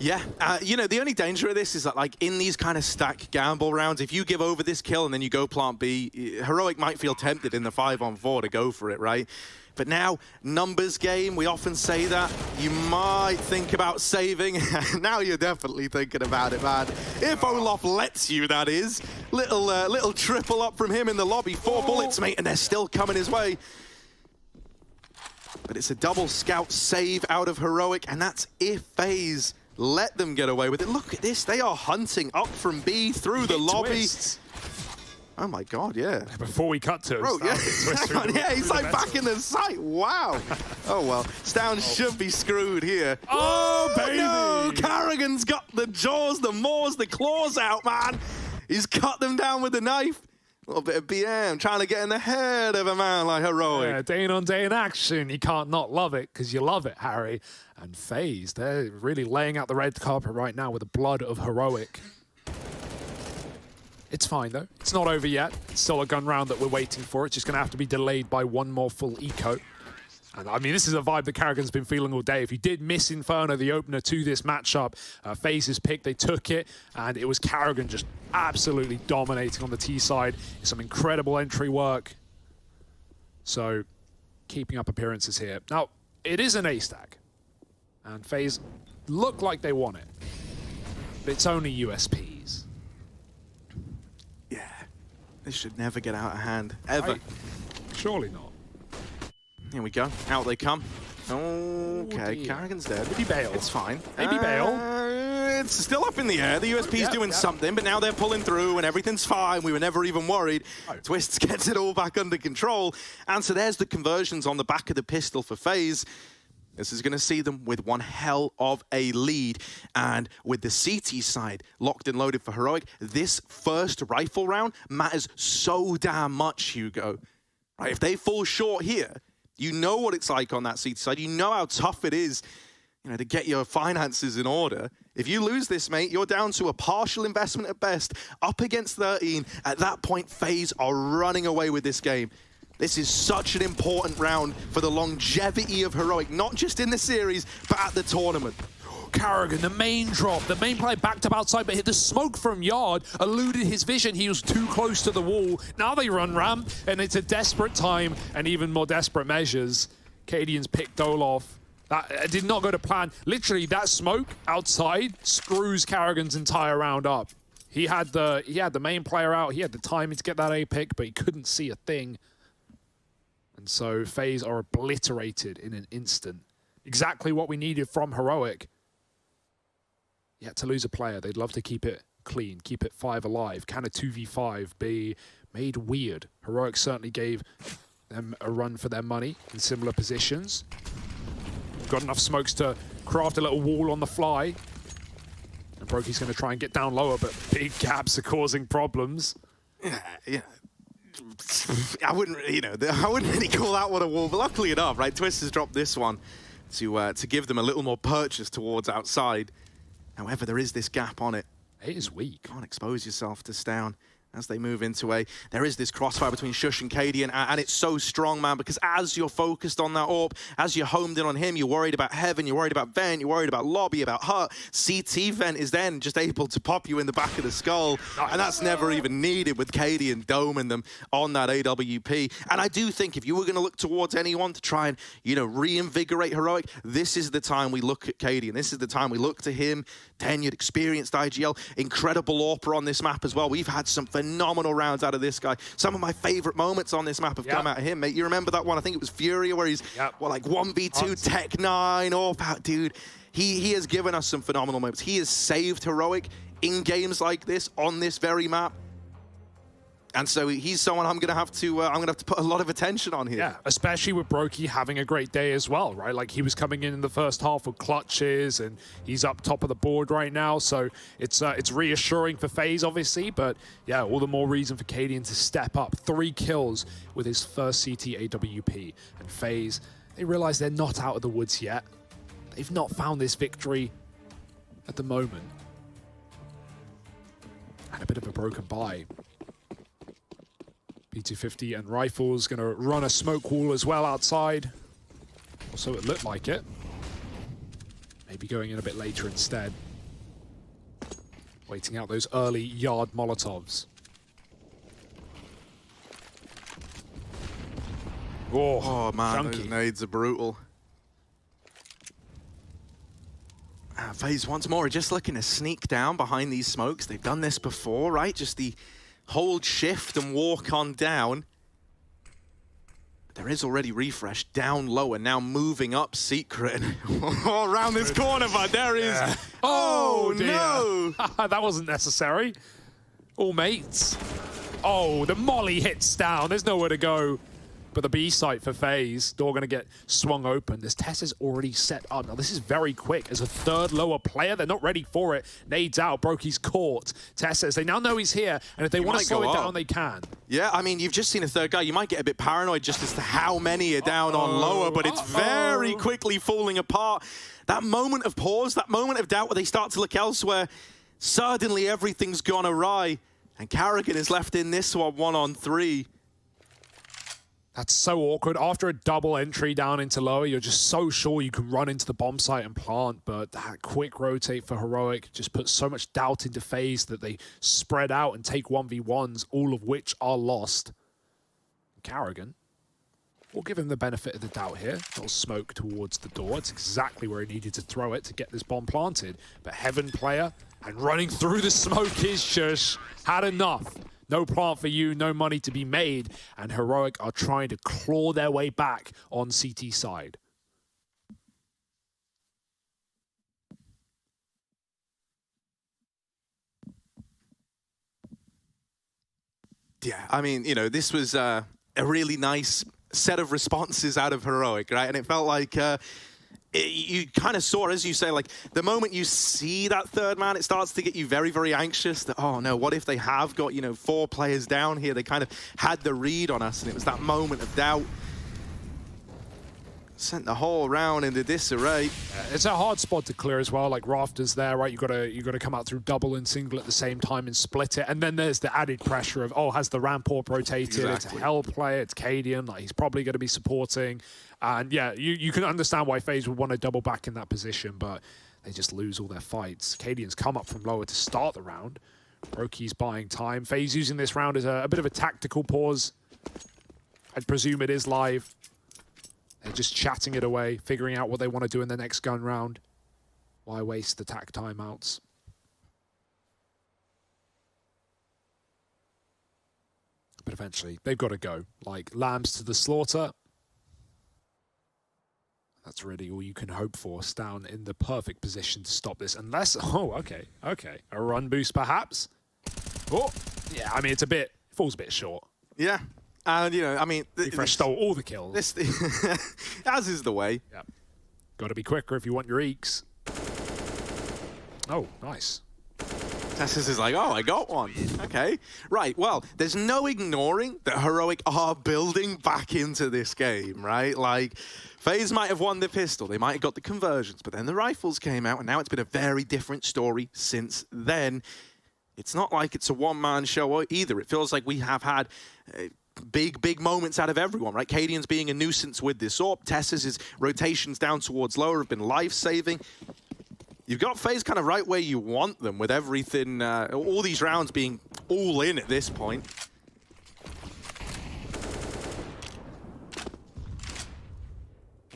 Yeah, you know, the only danger of this is that, like, in these kind of stack gamble rounds, if you give over this kill and then you go plant B, Heroic might feel tempted in the 5-on-4 to go for it, right? But now, numbers game, we often say that. You might think about saving. Now you're definitely thinking about it, man. If Olaf lets you, that is. Little triple up from him in the lobby. 4 bullets, mate, and they're still coming his way. But it's a double scout save out of Heroic, and that's if Faze let them get away with it. Look at this. They are hunting up from B through the lobby. Twists. Oh my God, yeah. Before we cut to Bro, yeah. Yeah, he's like back in the sight. Wow. Oh, well. Stown should be screwed here. Oh, baby. No, Carrigan's got the jaws, the maws, the claws out, man. He's cut them down with a knife. A little bit of BM, trying to get in the head of a man like Heroic. Yeah, day on day in action. You can't not love it, because you love it, Harry. And Faze, they're really laying out the red carpet right now with the blood of Heroic. It's fine, though. It's not over yet. It's still a gun round that we're waiting for. It's just going to have to be delayed by one more full eco. And I mean, this is a vibe that Carrigan's been feeling all day. If you did miss Inferno, the opener to this matchup, Faze's pick, they took it, and it was Carrigan just absolutely dominating on the T side. Some incredible entry work. So, keeping up appearances here. Now, it is an A stack, and Faze look like they want it, but it's only USPs. Yeah, this should never get out of hand, ever. Surely not. Here we go. Out they come. Okay, dear. Carrigan's dead. Maybe bail. It's fine. Maybe bail. It's still up in the air. The USP's doing something, but now they're pulling through and everything's fine. We were never even worried. Oh. Twists gets it all back under control. And so there's the conversions on the back of the pistol for Faze. This is going to see them with one hell of a lead. And with the CT side locked and loaded for Heroic, this first rifle round matters so damn much, Hugo. Right? If they fall short here, you know what it's like on that CT side. You know how tough it is, to get your finances in order. If you lose this, mate, you're down to a partial investment at best, up against 13. At that point, FaZe are running away with this game. This is such an important round for the longevity of Heroic, not just in the series, but at the tournament. Carrigan, the main drop, the main play backed up outside, but hit the smoke from Yard, eluded his vision. He was too close to the wall. Now they run ramp, and it's a desperate time and even more desperate measures. Cadian's picked Dolof. That did not go to plan. Literally, that smoke outside screws Carrigan's entire round up. He had the main player out. He had the timing to get that A pick, but he couldn't see a thing. And so FaZe are obliterated in an instant. Exactly what we needed from Heroic. Yet to lose a player, they'd love to keep it clean, keep it 5 alive. Can a 2v5 be made weird? Heroic certainly gave them a run for their money in similar positions. Got enough smokes to craft a little wall on the fly. And Brokey's going to try and get down lower, but big gaps are causing problems. Yeah. I wouldn't really call that one a wall, but luckily enough, right, Twist has dropped this one to give them a little more purchase towards outside. However, there is this gap on it. It is weak. Can't expose yourself to Stown as they move into A. There is this crossfire between Shush and Cadian, and it's so strong, man, because as you're focused on that AWP, as you're homed in on him, you're worried about Heaven, you're worried about Vent, you're worried about Lobby, about Hut. CT Vent is then just able to pop you in the back of the skull, and that's never even needed with Cadian doming them on that AWP. And I do think if you were going to look towards anyone to try and, reinvigorate Heroic, this is the time we look at Cadian. This is the time we look to him. Tenured, experienced IGL, incredible AWPer on this map as well. We've had some phenomenal rounds out of this guy. Some of my favorite moments on this map have come out of him, mate. You remember that one? I think it was Furia, where he's, like 1v2, Tech 9, AWP, dude. He has given us some phenomenal moments. He has saved Heroic in games like this, on this very map. And so he's someone I'm gonna have to put a lot of attention on here. Yeah, especially with Brokey having a great day as well, right? Like he was coming in the first half with clutches, and he's up top of the board right now. So it's reassuring for FaZe, obviously, but yeah, all the more reason for Cadian to step up. 3 kills with his first CT AWP, and FaZe, they realize they're not out of the woods yet. They've not found this victory at the moment, and a bit of a broken bye. P250 and Rifles going to run a smoke wall as well outside. Also, it looked like it. Maybe going in a bit later instead. Waiting out those early Yard Molotovs. Oh man, junky. Those nades are brutal. FaZe once more are just looking to sneak down behind these smokes. They've done this before, right? Just the hold shift and walk on down. There is already Refresh down low and now moving up Secret. Around this corner, but there is. Oh, no. That wasn't necessary. All mates. Oh, the molly hits down. There's nowhere to go. But the B site for FaZe, door going to get swung open. This test is already set up. Now, this is very quick. As a third lower player, they're not ready for it. Nades out. Brokey's caught. Test says they now know he's here, and if they want to slow it down, they can. Yeah, I mean, you've just seen a third guy. You might get a bit paranoid just as to how many are down on lower, but it's very quickly falling apart. That moment of pause, that moment of doubt where they start to look elsewhere, suddenly everything's gone awry, and Carrigan is left in this one 1-on-3. That's so awkward. After a double entry down into lower, you're just so sure you can run into the bomb site and plant, but that quick rotate for Heroic just puts so much doubt into FaZe that they spread out and take 1v1s, all of which are lost. Carrigan, we'll give him the benefit of the doubt here. Little smoke towards the door. It's exactly where he needed to throw it to get this bomb planted. But Heaven player, and running through the smoke is Shush. Had enough. No plant for you, no money to be made, and Heroic are trying to claw their way back on CT side. Yeah, I mean, you know, this was a really nice set of responses out of Heroic, right? And it felt like you kind of saw, as you say, like the moment you see that third man, it starts to get you very, very anxious that, oh no, what if they have got, you know, 4 players down here? They kind of had the read on us, and it was that moment of doubt. Sent the whole round into disarray. It's a hard spot to clear as well, like rafters there, right? You got to come out through double and single at the same time and split it. And then there's the added pressure of, oh, has the ramp AWP rotated? Exactly. It's a Hell player, it's Cadian, like he's probably going to be supporting. And yeah, you can understand why FaZe would want to double back in that position, but they just lose all their fights. Cadian's come up from lower to start the round. Roki's buying time. FaZe using this round as a bit of a tactical pause. I'd presume it is live. They're just chatting it away, figuring out what they want to do in the next gun round. Why waste the tac timeouts? But eventually, they've got to go. Like, lambs to the slaughter. That's really all you can hope for. Down in the perfect position to stop this. Unless, oh, okay. A run boost, perhaps. Oh, yeah, I mean, it falls a bit short. Yeah. And, you know, I mean... Refresh stole all the kills. As is the way. Yeah. Got to be quicker if you want your eeks. Oh, nice. Tessus is like, oh, I got one. Okay. Right, well, there's no ignoring that Heroic are building back into this game, right? Like, FaZe might have won the pistol. They might have got the conversions, but then the rifles came out, and now it's been a very different story since then. It's not like it's a one-man show either. It feels like we have had... big moments out of everyone, right? Cadian's being a nuisance with this AWP. Tessus' rotations down towards lower have been life-saving. You've got FaZe kind of right where you want them, with everything, all these rounds being all in at this point.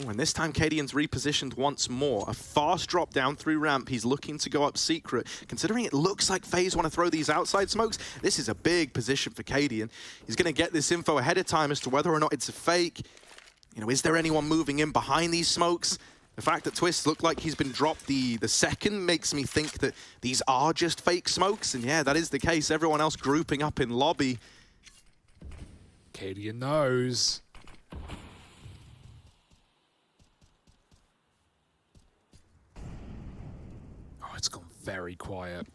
Oh, and this time Cadian's repositioned once more. A fast drop down through ramp. He's looking to go up secret. Considering it looks like FaZe want to throw these outside smokes, this is a big position for Cadian. He's going to get this info ahead of time as to whether or not it's a fake. You know, is there anyone moving in behind these smokes? The fact that Twist looked like he's been dropped the second makes me think that these are just fake smokes. And yeah, that is the case. Everyone else grouping up in lobby. Cadian knows. It's gone very quiet.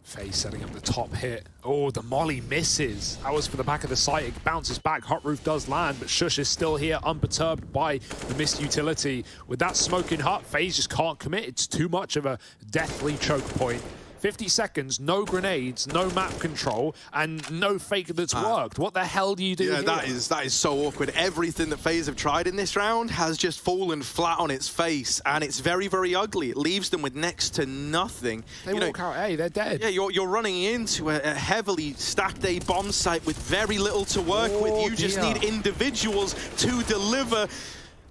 FaZe setting up the top hit. Oh, the molly misses. That was for the back of the site. It bounces back. Hot Roof does land, but Shush is still here, unperturbed by the missed utility. With that smoking hut, FaZe just can't commit. It's too much of a deathly choke point. 50 seconds, no grenades, no map control, and no fake that's worked. What the hell do you do here? That is so awkward. Everything that FaZe have tried in this round has just fallen flat on its face, and it's very, very ugly. It leaves them with next to nothing. They walk out, hey, they're dead. Yeah, you're running into a heavily stacked A bomb site with very little to work with. You just need individuals to deliver.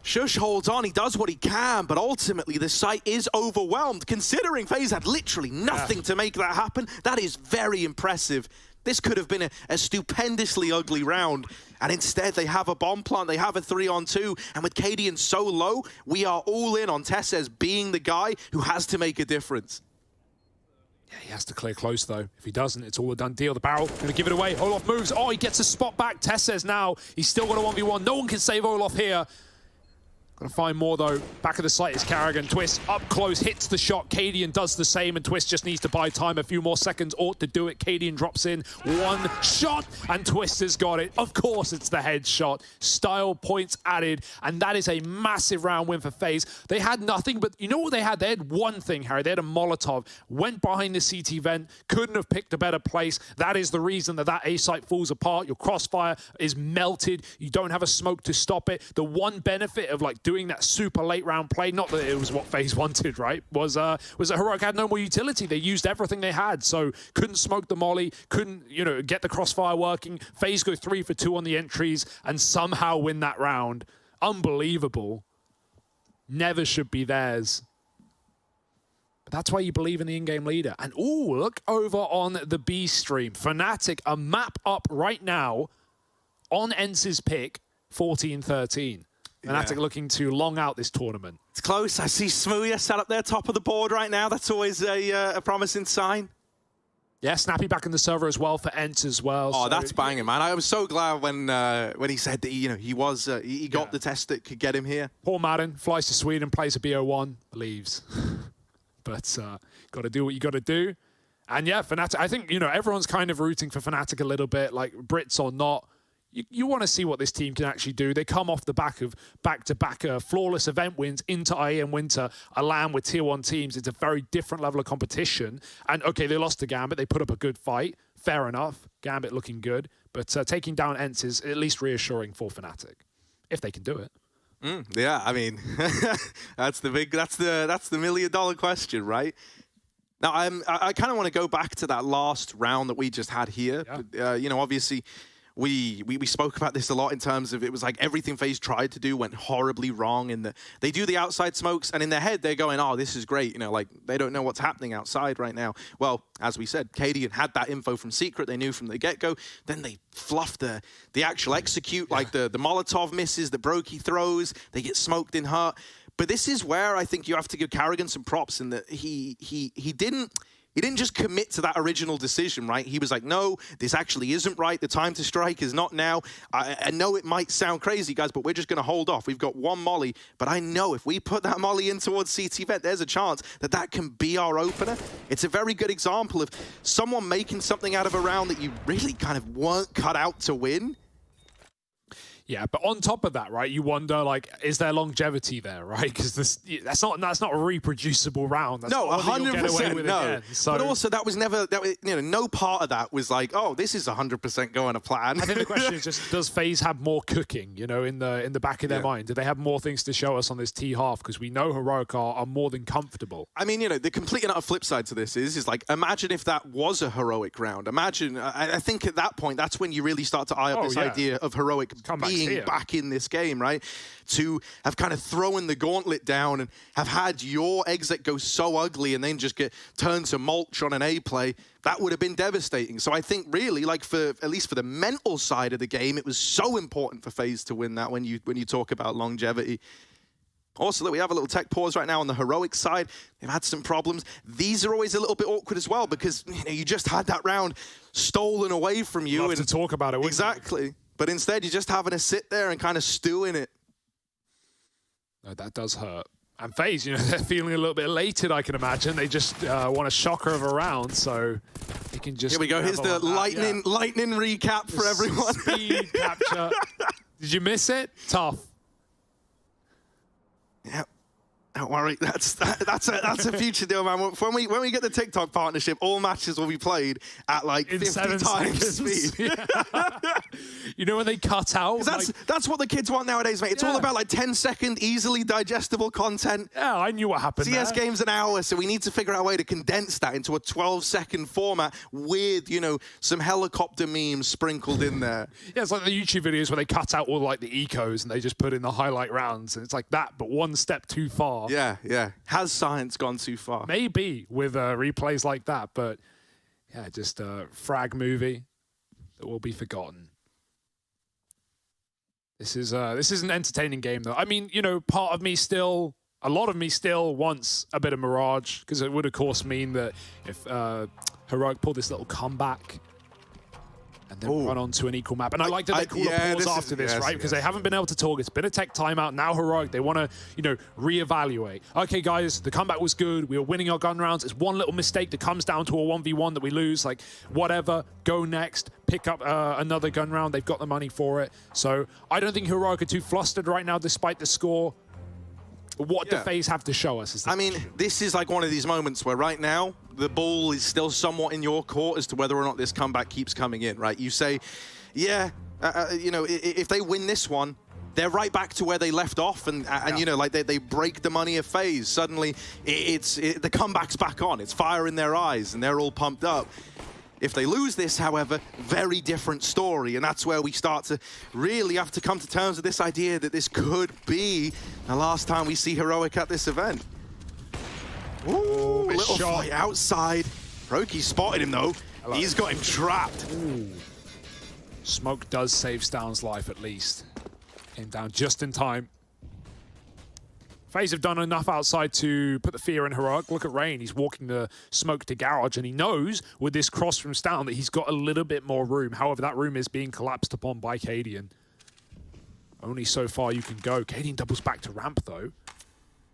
Shush holds on, he does what he can, but ultimately the site is overwhelmed. Considering FaZe had literally nothing to make that happen, that is very impressive. This could have been a stupendously ugly round, and instead they have a bomb plant, they have a 3-on-2, and with Cadian so low, we are all in on Tessus being the guy who has to make a difference. Yeah, he has to clear close, though. If he doesn't, it's all a done deal. The barrel, going to give it away. Olaf moves. Oh, he gets a spot back. Tessus now. He's still got a 1v1. No one can save Olaf here. Gonna find more though. Back of the site is Carrigan. Twist up close, hits the shot. Cadian does the same, and Twist just needs to buy time. A few more seconds ought to do it. Cadian drops in one shot, and Twist has got it. Of course, it's the headshot. Style points added, and that is a massive round win for FaZe. They had nothing, but you know what they had? They had one thing, Harry. They had a Molotov. Went behind the CT vent. Couldn't have picked a better place. That is the reason that A site falls apart. Your crossfire is melted. You don't have a smoke to stop it. The one benefit of like doing that super late round play, not that it was what FaZe wanted, right, was that Heroic had no more utility. They used everything they had, so couldn't smoke the molly, couldn't, you know, get the crossfire working. FaZe go 3 for 2 on the entries and somehow win that round. Unbelievable. Never should be theirs. But that's why you believe in the in-game leader. And ooh, look over on the B stream. Fnatic, a map up right now on Ence's pick, 14-13. Fnatic looking to long out this tournament. It's close. I see Smooya sat up there top of the board right now. That's always a promising sign. Yeah, Snappy back in the server as well for Ents as well. Oh, so, that's banging, man. I was so glad when he said that he got the test that could get him here. Paul Madden flies to Sweden, plays a BO1, leaves. But got to do what you got to do. And yeah, Fnatic, I think, everyone's kind of rooting for Fnatic a little bit, like Brits or not. You want to see what this team can actually do. They come off the back of back-to-back flawless event wins into IEM Winter, a LAN with tier 1 teams. It's a very different level of competition. And okay, they lost to Gambit. They put up a good fight. Fair enough. Gambit looking good. But taking down Ents is at least reassuring for Fnatic, if they can do it. Yeah, I mean, that's the million-dollar question, right? Now, I kind of want to go back to that last round that we just had here. Yeah. Obviously, we spoke about this a lot in terms of it was like everything FaZe tried to do went horribly wrong. And they do the outside smokes, and in their head, they're going, oh, this is great. Like they don't know what's happening outside right now. Well, as we said, Cadian had that info from Secret. They knew from the get-go. Then they fluffed the actual execute, like the Molotov misses, the Brokey throws. They get smoked in heart. But this is where I think you have to give Carrigan some props in that he didn't just commit to that original decision, right? He was like, no, this actually isn't right. The time to strike is not now. I know it might sound crazy, guys, but we're just going to hold off. We've got one molly, but I know if we put that molly in towards CT Vet, there's a chance that that can be our opener. It's a very good example of someone making something out of a round that you really kind of weren't cut out to win. Yeah, but on top of that, right, you wonder, like, is there longevity there, right? Because that's not a reproducible round. That's no, 100% no. Again, so. But also, that was never, no part of that was like, oh, this is 100% going to plan. I think the question is just, does FaZe have more cooking, in the back of their mind? Do they have more things to show us on this T half? Because we know Heroic are more than comfortable. I mean, the complete and utter flip side to this is like, imagine if that was a Heroic round. Imagine, I think at that point, that's when you really start to eye up this idea of Heroic being back in this game, right? To have kind of thrown the gauntlet down and have had your exit go so ugly and then just get turned to mulch on an A play, that would have been devastating. So I think really, like at least for the mental side of the game, it was so important for FaZe to win that when you talk about longevity. Also, that we have a little tech pause right now on the Heroic side. They've had some problems. These are always a little bit awkward as well because you just had that round stolen away from you. Love to talk about it. Exactly. But instead, you're just having to sit there and kind of stew in it. No, that does hurt. And FaZe, they're feeling a little bit elated, I can imagine. They just want a shocker of a round, so they can just... Here we go. Here's the lightning recap for everyone. Speed capture. Did you miss it? Tough. Yep. Don't worry, that's a future deal, man. When we get the TikTok partnership, all matches will be played at like 50 times speed. When they cut out. That's what the kids want nowadays, mate. It's all about like 10-second, easily digestible content. Yeah, I knew what happened. CS game's an hour, so we need to figure out a way to condense that into a 12-second format with, some helicopter memes sprinkled in there. Yeah, it's like the YouTube videos where they cut out all like the ecos and they just put in the highlight rounds, and it's like that, but one step too far. Yeah. Has science gone too far? Maybe with replays like that, but yeah, just a frag movie that will be forgotten. This is an entertaining game, though. I mean, a lot of me still wants a bit of Mirage, because it would, of course, mean that if Heroic pulled this little comeback and then run on to an equal map. And I like that they call a pause after this, right? Because they haven't been able to talk. It's been a tech timeout. Now Heroic, they want to, reevaluate. Okay, guys, the comeback was good. We were winning our gun rounds. It's one little mistake that comes down to a 1v1 that we lose. Like, whatever, go next, pick up another gun round. They've got the money for it. So I don't think Heroic are too flustered right now, despite the score. What do FaZe have to show us? This is like one of these moments where right now, the ball is still somewhat in your court as to whether or not this comeback keeps coming in, right? You say, if they win this one, they're right back to where they left off, and they break the money of FaZe. Suddenly, the comeback's back on. It's fire in their eyes, and they're all pumped up. If they lose this, however, very different story, and that's where we start to really have to come to terms with this idea that this could be the last time we see Heroic at this event. Ooh, little fight outside. Brokey spotted him, though. He's got him trapped. Ooh. Smoke does save Stound's life, at least. Came down just in time. FaZe have done enough outside to put the fear in Heroic. Look at Rain. He's walking the smoke to Garage, and he knows with this cross from Stown that he's got a little bit more room. However, that room is being collapsed upon by Cadian. Only so far you can go. Cadian doubles back to ramp, though.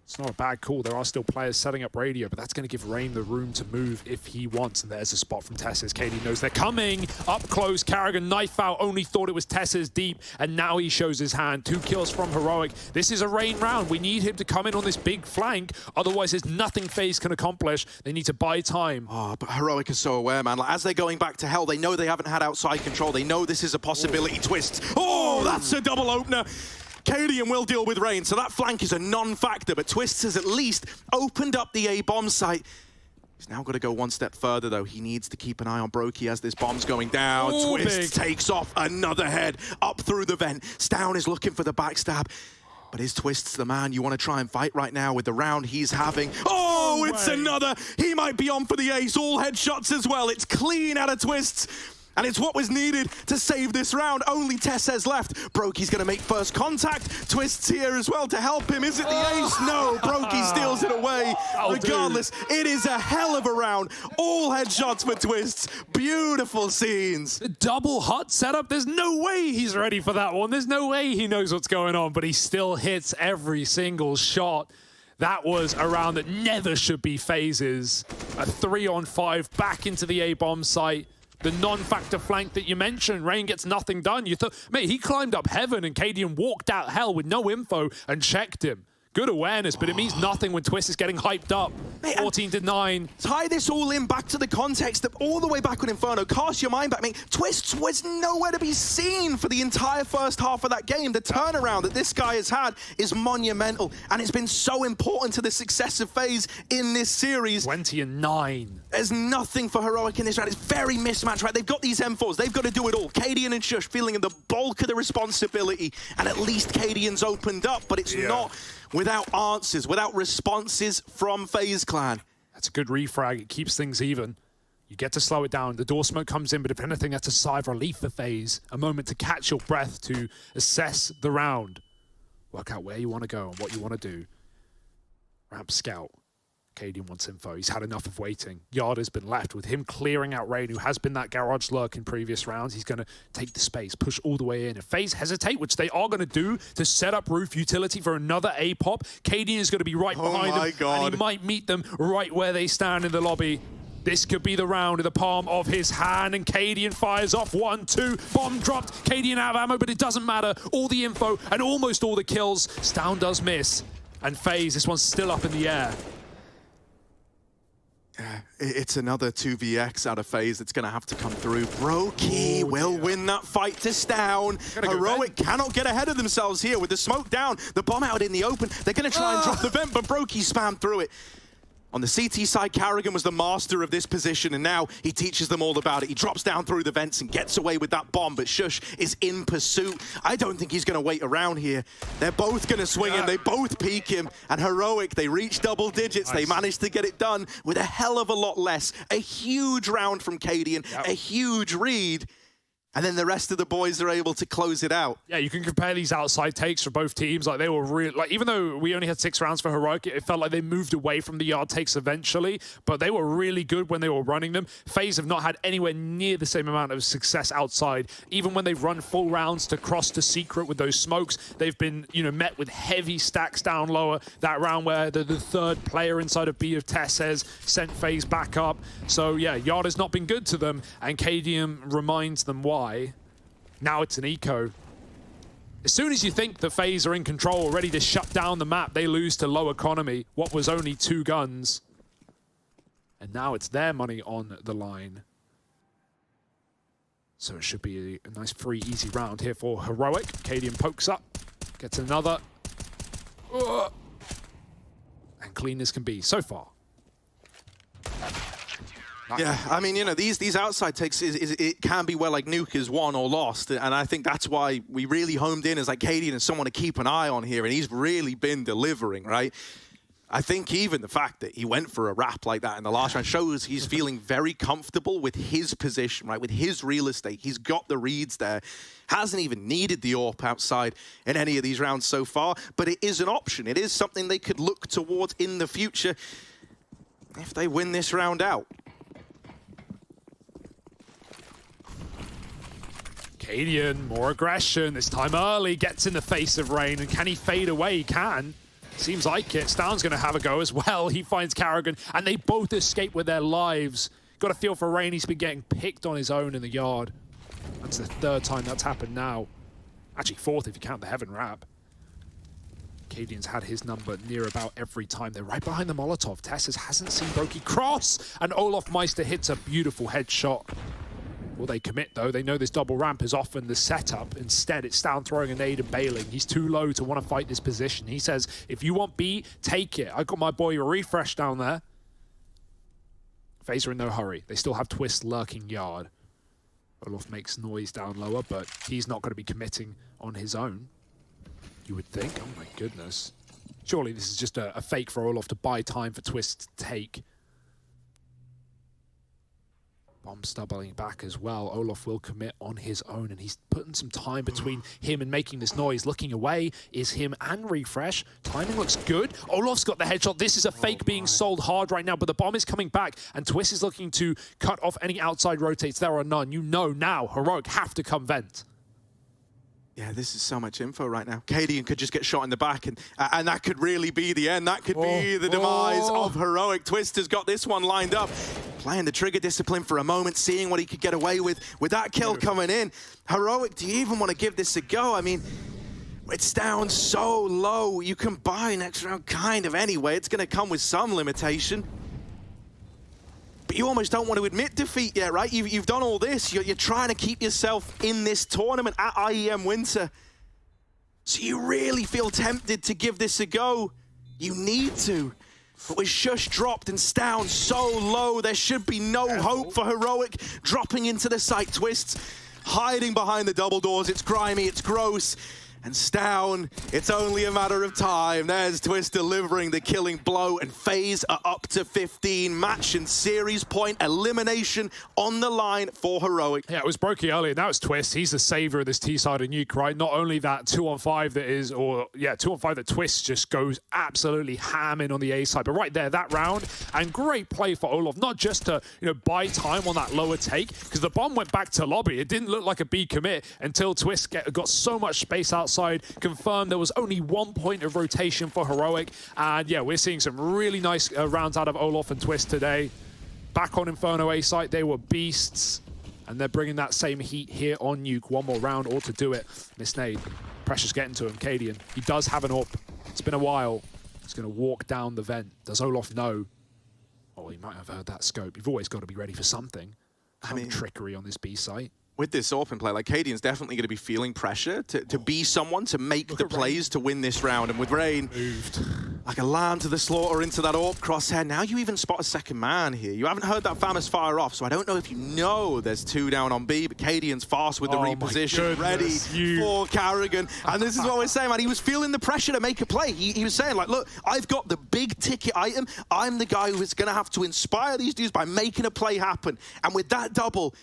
It's not a bad call. There are still players setting up radio, but that's going to give Rain the room to move if he wants. And there's a spot from Tess's. Cadian knows they're coming. Up close, Carrigan knife out. Only thought it was Tess's deep, and now he shows his hand. 2 kills from Heroic. This is a Rain round. We need him to come in on this big flank. Otherwise, there's nothing FaZe can accomplish. They need to buy time. Oh, but Heroic is so aware, man. Like, as they're going back to hell, they know they haven't had outside control. They know this is a possibility. Twist. Oh, that's a double opener. Cadian will deal with Rain, so that flank is a non-factor, but Twists has at least opened up the A bomb site. He's now got to go one step further, though. He needs to keep an eye on Brokey as this bomb's going down. Ooh, Twists takes off another head up through the vent. Stown is looking for the backstab. But is Twists the man you want to try and fight right now with the round he's having? Oh, it's another. He might be on for the ace. All headshots as well. It's clean out of Twists. And it's what was needed to save this round. Only Tess's left. Brokey's going to make first contact. Twists here as well to help him. Is it the ace? No, Brokey steals it away. Regardless, it is a hell of a round. All headshots for Twists. Beautiful scenes. The double hut setup. There's no way he's ready for that one. There's no way he knows what's going on, but he still hits every single shot. That was a round that never should be FaZe's. A 3-on-5 back into the A-bomb site. The non-factor flank that you mentioned, Rain gets nothing done. You thought, mate, he climbed up heaven and Cadian walked out hell with no info and checked him. Good awareness, but it means nothing when Twist is getting hyped up. 14-9. Tie this all in back to the context that all the way back on Inferno. Cast your mind back, mate. Twists was nowhere to be seen for the entire first half of that game. The turnaround that this guy has had is monumental, and it's been so important to the success of FaZe in this series. 20-9. There's nothing for Heroic in this round. It's very mismatched, right? They've got these M4s. They've got to do it all. Cadian and Shush feeling the bulk of the responsibility, and at least Cadian's opened up, but it's not without answers, without responses from FaZe Clan. That's a good refrag. It keeps things even. You get to slow it down. The door smoke comes in, but if anything, that's a sigh of relief for FaZe. A moment to catch your breath, to assess the round. Work out where you want to go and what you want to do. Ramp scout. Cadian wants info. He's had enough of waiting. Yard has been left with him clearing out Rain, who has been that garage lurk in previous rounds. He's going to take the space, push all the way in. If FaZe hesitate, which they are going to do to set up roof utility for another A-pop, Cadian is going to be right behind them. And he might meet them right where they stand in the lobby. This could be the round in the palm of his hand, and Cadian fires off 1, 2, bomb dropped. Cadian out of ammo, but it doesn't matter. All the info and almost all the kills. Stown does miss. And FaZe, this one's still up in the air. It's another 2vx out of FaZe that's going to have to come through. Brokey will win that fight to Stown. Heroic cannot get ahead of themselves here with the smoke down, the bomb out in the open. They're going to try and drop the vent, but Brokey spammed through it. On the CT side, Carrigan was the master of this position, and now he teaches them all about it. He drops down through the vents and gets away with that bomb, but Shush is in pursuit. I don't think he's going to wait around here. They're both going to swing in. They both peek him, and Heroic, they reach double digits. Nice. They managed to get it done with a hell of a lot less. A huge round from Cadian, a huge read. And then the rest of the boys are able to close it out. Yeah, you can compare these outside takes for both teams. Like, they were really, like, even though we only had 6 rounds for Heroic, it felt like they moved away from the yard takes eventually, but they were really good when they were running them. FaZe have not had anywhere near the same amount of success outside. Even when they've run full rounds to cross to secret with those smokes, they've been, you know, met with heavy stacks down lower. That round where the third player inside of B of Tess has sent FaZe back up. So yeah, yard has not been good to them, and Cadian reminds them why. Now it's an eco. As soon as you think that FaZe are in control, ready to shut down the map, they lose to low economy, what was only 2 guns. And now it's their money on the line. So it should be a nice, free, easy round here for Heroic. Cadian pokes up, gets another. And clean as can be so far. Yeah, I mean, you know, these outside takes, it can be where, like, Nuke is won or lost, and I think that's why we really homed in as, like, Cadian and someone to keep an eye on here, and he's really been delivering, right? I think even the fact that he went for a wrap like that in the last round shows he's feeling very comfortable with his position, right? With his real estate. He's got the reads there. Hasn't even needed the AWP outside in any of these rounds so far, but it is an option. It is something they could look towards in the future if they win this round out. Cadian, more aggression, this time early, gets in the face of Rain, and can he fade away? He can. Seems like it. Stound's going to have a go as well. He finds Carrigan, and they both escape with their lives. Got a feel for Rain. He's been getting picked on his own in the yard. That's the third time that's happened now. Actually, fourth if you count the Heaven Wrap. Cadian's had his number near about every time. They're right behind the Molotov. Tessus hasn't seen Brokey cross, and Olaf Meister hits a beautiful headshot. Will they commit, though? They know this double ramp is often the setup. Instead, it's Stound throwing a nade and bailing. He's too low to want to fight this position. He says, if you want B, take it. I got my boy a refresh down there. Faze are in no hurry. They still have Twist lurking yard. Olaf makes noise down lower, but he's not going to be committing on his own. You would think. Oh, my goodness. Surely this is just a fake for Olaf to buy time for Twist to take. Bomb stumbling back as well. Olaf will commit on his own, and he's putting some time between him and making this noise. Looking away is him and Refresh. Timing looks good. Olaf's got the headshot. This is a fake being sold hard right now, but the bomb is coming back, and Twist is looking to cut off any outside rotates. There are none. You know now, Heroic have to come vent. Yeah, this is so much info right now. Cadian could just get shot in the back, and that could really be the end. That could be the demise of Heroic. Twist has got this one lined up. Playing the trigger discipline for a moment, seeing what he could get away with that kill coming in. Heroic, do you even want to give this a go? I mean, it's down so low. You can buy next round kind of anyway. It's going to come with some limitation. But you almost don't want to admit defeat yet, right? You've done all this. You're trying to keep yourself in this tournament at IEM Winter. So you really feel tempted to give this a go. You need to. But with Shush dropped and Stound so low, there should be no hope for Heroic dropping into the site. Twists, hiding behind the double doors. It's grimy, it's gross. And Stound, it's only a matter of time. There's Twist delivering the killing blow, and Faze are up to 15. Match and series point, elimination on the line for Heroic. Yeah, it was Brokey earlier. Now it's Twist. He's the savior of this T-side of nuke, right? Not only that 2-on-5 that is, 2-on-5 that Twist just goes absolutely hamming on the A side. But right there, that round, and great play for Olaf. Not just to, buy time on that lower take, because the bomb went back to lobby. It didn't look like a B commit until Twist got so much space outside. Confirmed there was only 1 point of rotation for Heroic. And yeah, we're seeing some really nice rounds out of Olaf and Twist today. Back on Inferno A site, they were beasts. And they're bringing that same heat here on Nuke. One more round ought to do it. Miss nade. Pressure's getting to him. Cadian. He does have an AWP. It's been a while. He's going to walk down the vent. Does Olaf know? Oh, he might have heard that scope. You've always got to be ready for something. Some trickery on this B site. With this open play, like Cadian's definitely going to be feeling pressure to be someone to make the plays to win this round. And with Rain, like a lamb to the slaughter into that AWP crosshair, now you even spot a second man here. You haven't heard that famous fire off, so I don't know if you know there's 2 down on B, but Cadian's fast with the reposition, ready for Carrigan. And this is what we're saying, man. He was feeling the pressure to make a play. He was saying, like, look, I've got the big ticket item. I'm the guy who is going to have to inspire these dudes by making a play happen. And with that double,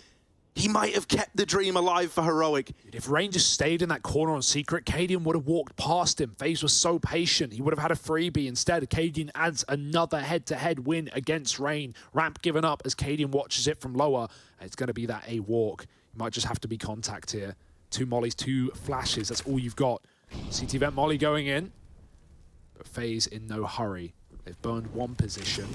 he might have kept the dream alive for Heroic. If Rain just stayed in that corner on Secret, Cadian would have walked past him. Faze was so patient. He would have had a freebie. Instead, Cadian adds another head-to-head win against Rain. Ramp given up as Cadian watches it from lower. It's going to be that A walk. You might just have to be contact here. 2 mollies, 2 flashes. That's all you've got. CT vent molly going in. But Faze in no hurry. They've burned 1 position.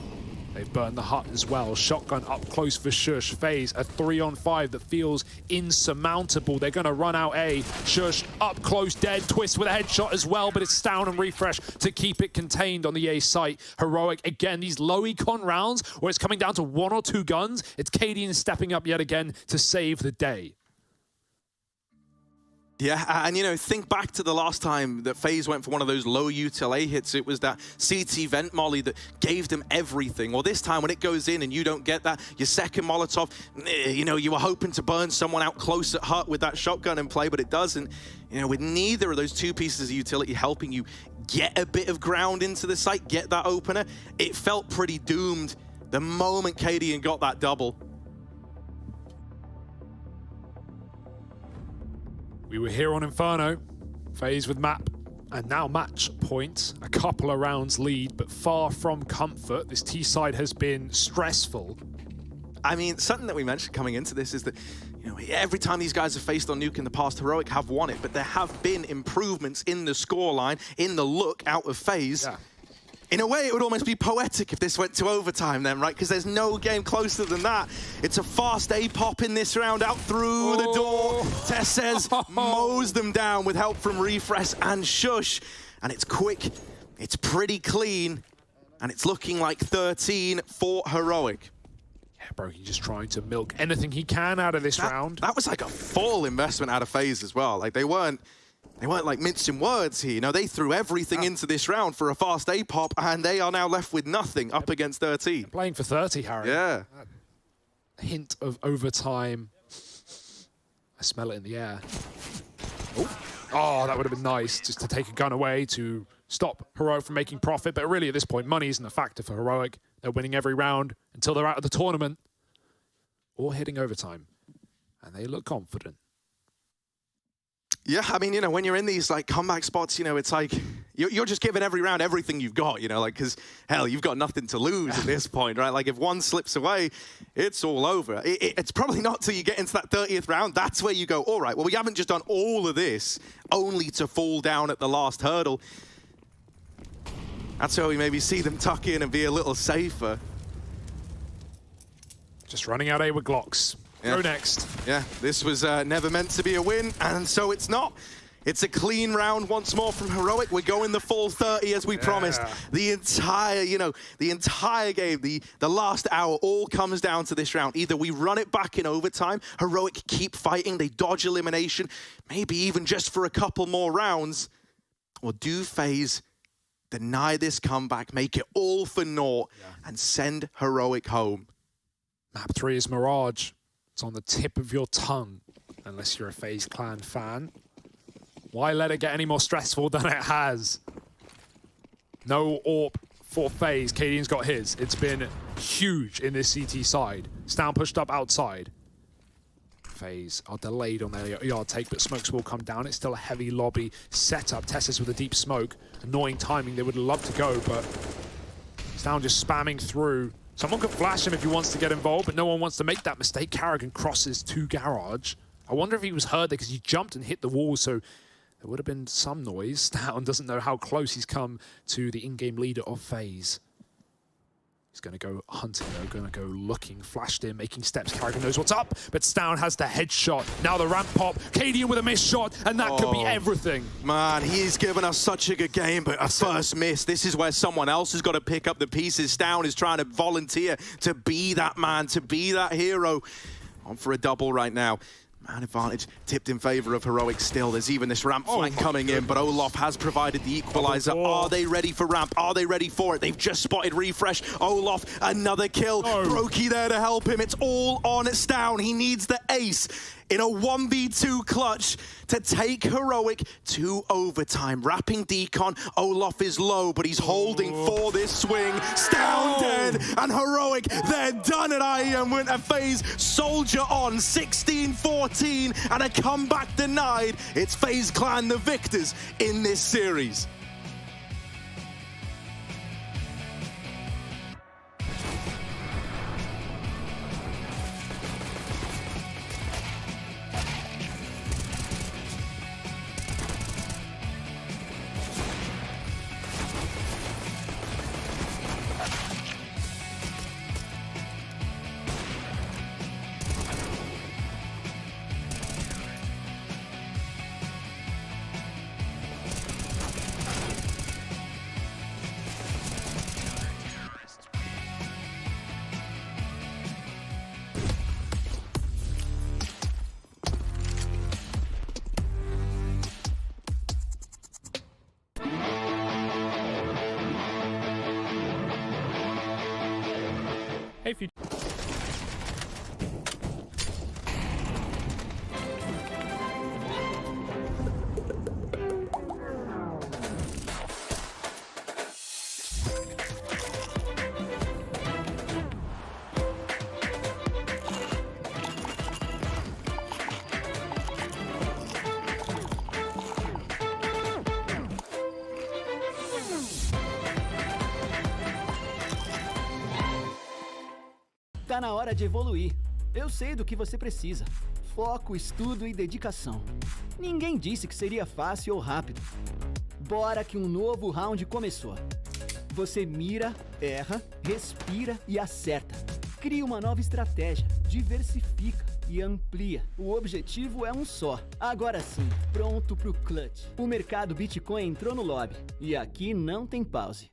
They've burned the hut as well. Shotgun up close for Shush. Faze, a 3-on-5 that feels insurmountable. They're going to run out A. Shush up close, dead. Twist with a headshot as well, but it's Stound and Refresh to keep it contained on the A site. Heroic, again, these low econ rounds where it's coming down to 1 or 2 guns. It's Cadian stepping up yet again to save the day. Yeah, and think back to the last time that Faze went for one of those low util A hits. It was that CT vent molly that gave them everything. Well, this time when it goes in and you don't get that, your second Molotov, you were hoping to burn someone out close at hut with that shotgun in play, but it doesn't. With neither of those 2 pieces of utility helping you get a bit of ground into the site, get that opener, it felt pretty doomed the moment Cadian got that double. We were here on Inferno, Faze with map, and now match point. A couple of rounds lead, but far from comfort. This T side has been stressful. I mean, something that we mentioned coming into this is that, you know, every time these guys have faced on Nuke in the past, Heroic have won it, but there have been improvements in the scoreline, in the look out of Faze. Yeah. In a way, it would almost be poetic if this went to overtime then, right? Because there's no game closer than that. It's a fast A-pop in this round, out through the door. Tessez mows them down with help from Refresh and Shush. And it's quick, it's pretty clean, and it's looking like 13 for Heroic. Yeah, Broky just trying to milk anything he can out of this round. That was like a full investment out of Faze as well. Like they weren't like mincing words here. You know, they threw everything into this round for a fast A-pop, and they are now left with nothing up against 13. Playing for 30, Harry. Yeah. A hint of overtime. I smell it in the air. Oh, that would have been nice, just to take a gun away to stop Heroic from making profit. But really, at this point, money isn't a factor for Heroic. They're winning every round until they're out of the tournament or hitting overtime. And they look confident. Yeah, I mean, you know, when you're in these like comeback spots, you know, it's like you're just giving every round everything you've got, you know, like, because hell, you've got nothing to lose at this point, right? Like if one slips away, it's all over. It's probably not till you get into that 30th round, that's where you go, all right, well, we haven't just done all of this only to fall down at the last hurdle. That's where we maybe see them tuck in and be a little safer. Just running out A with Glocks. Yeah. Go next. Yeah, this was never meant to be a win, and so it's not. It's a clean round once more from Heroic. We're going the full 30 as we promised. The entire, you know, the entire game, the last hour, all comes down to this round. Either we run it back in overtime, Heroic keep fighting, they dodge elimination, maybe even just for a couple more rounds, or do Faze deny this comeback, make it all for naught, and send Heroic home. Map 3 is Mirage. It's on the tip of your tongue, unless you're a FaZe Clan fan. Why let it get any more stressful than it has? No AWP for FaZe. Cadian's got his. It's been huge in this CT side. Stan pushed up outside. FaZe are delayed on their yard take, but smokes will come down. It's still a heavy lobby setup. Tessez with a deep smoke. Annoying timing. They would love to go, but Stan just spamming through. Someone could flash him if he wants to get involved, but no one wants to make that mistake. Carrigan crosses to Garage. I wonder if he was heard there because he jumped and hit the wall, so there would have been some noise. Stan doesn't know how close he's come to the in-game leader of FaZe. He's going to go hunting, though, going to go looking, flashed in, making steps. Carrigan knows what's up, but Stan has the headshot. Now the ramp pop, Cadian with a missed shot, and that could be everything. Man, he's given us such a good game, but a first miss. This is where someone else has got to pick up the pieces. Stan is trying to volunteer to be that man, to be that hero. On for a double right now. Man advantage tipped in favor of Heroic still. There's even this ramp flank coming in, but Olaf has provided the equalizer. Are they ready for ramp? Are they ready for it? They've just spotted Refresh. Olaf, another kill. Brokey there to help him. It's all on Stan. He needs the ace in a 1v2 clutch to take Heroic to overtime. Wrapping Decon. Olaf is low, but he's holding for this swing. Stan dead, and Heroic, they're done at IEM with a FaZe soldier on 16-14, and a comeback denied. It's FaZe Clan the victors in this series. Tá na hora de evoluir. Eu sei do que você precisa. Foco, estudo e dedicação. Ninguém disse que seria fácil ou rápido. Bora que um novo round começou. Você mira, erra, respira e acerta. Cria uma nova estratégia, diversifica e amplia. O objetivo é um só. Agora sim, pronto pro clutch. O mercado Bitcoin entrou no lobby e aqui não tem pause.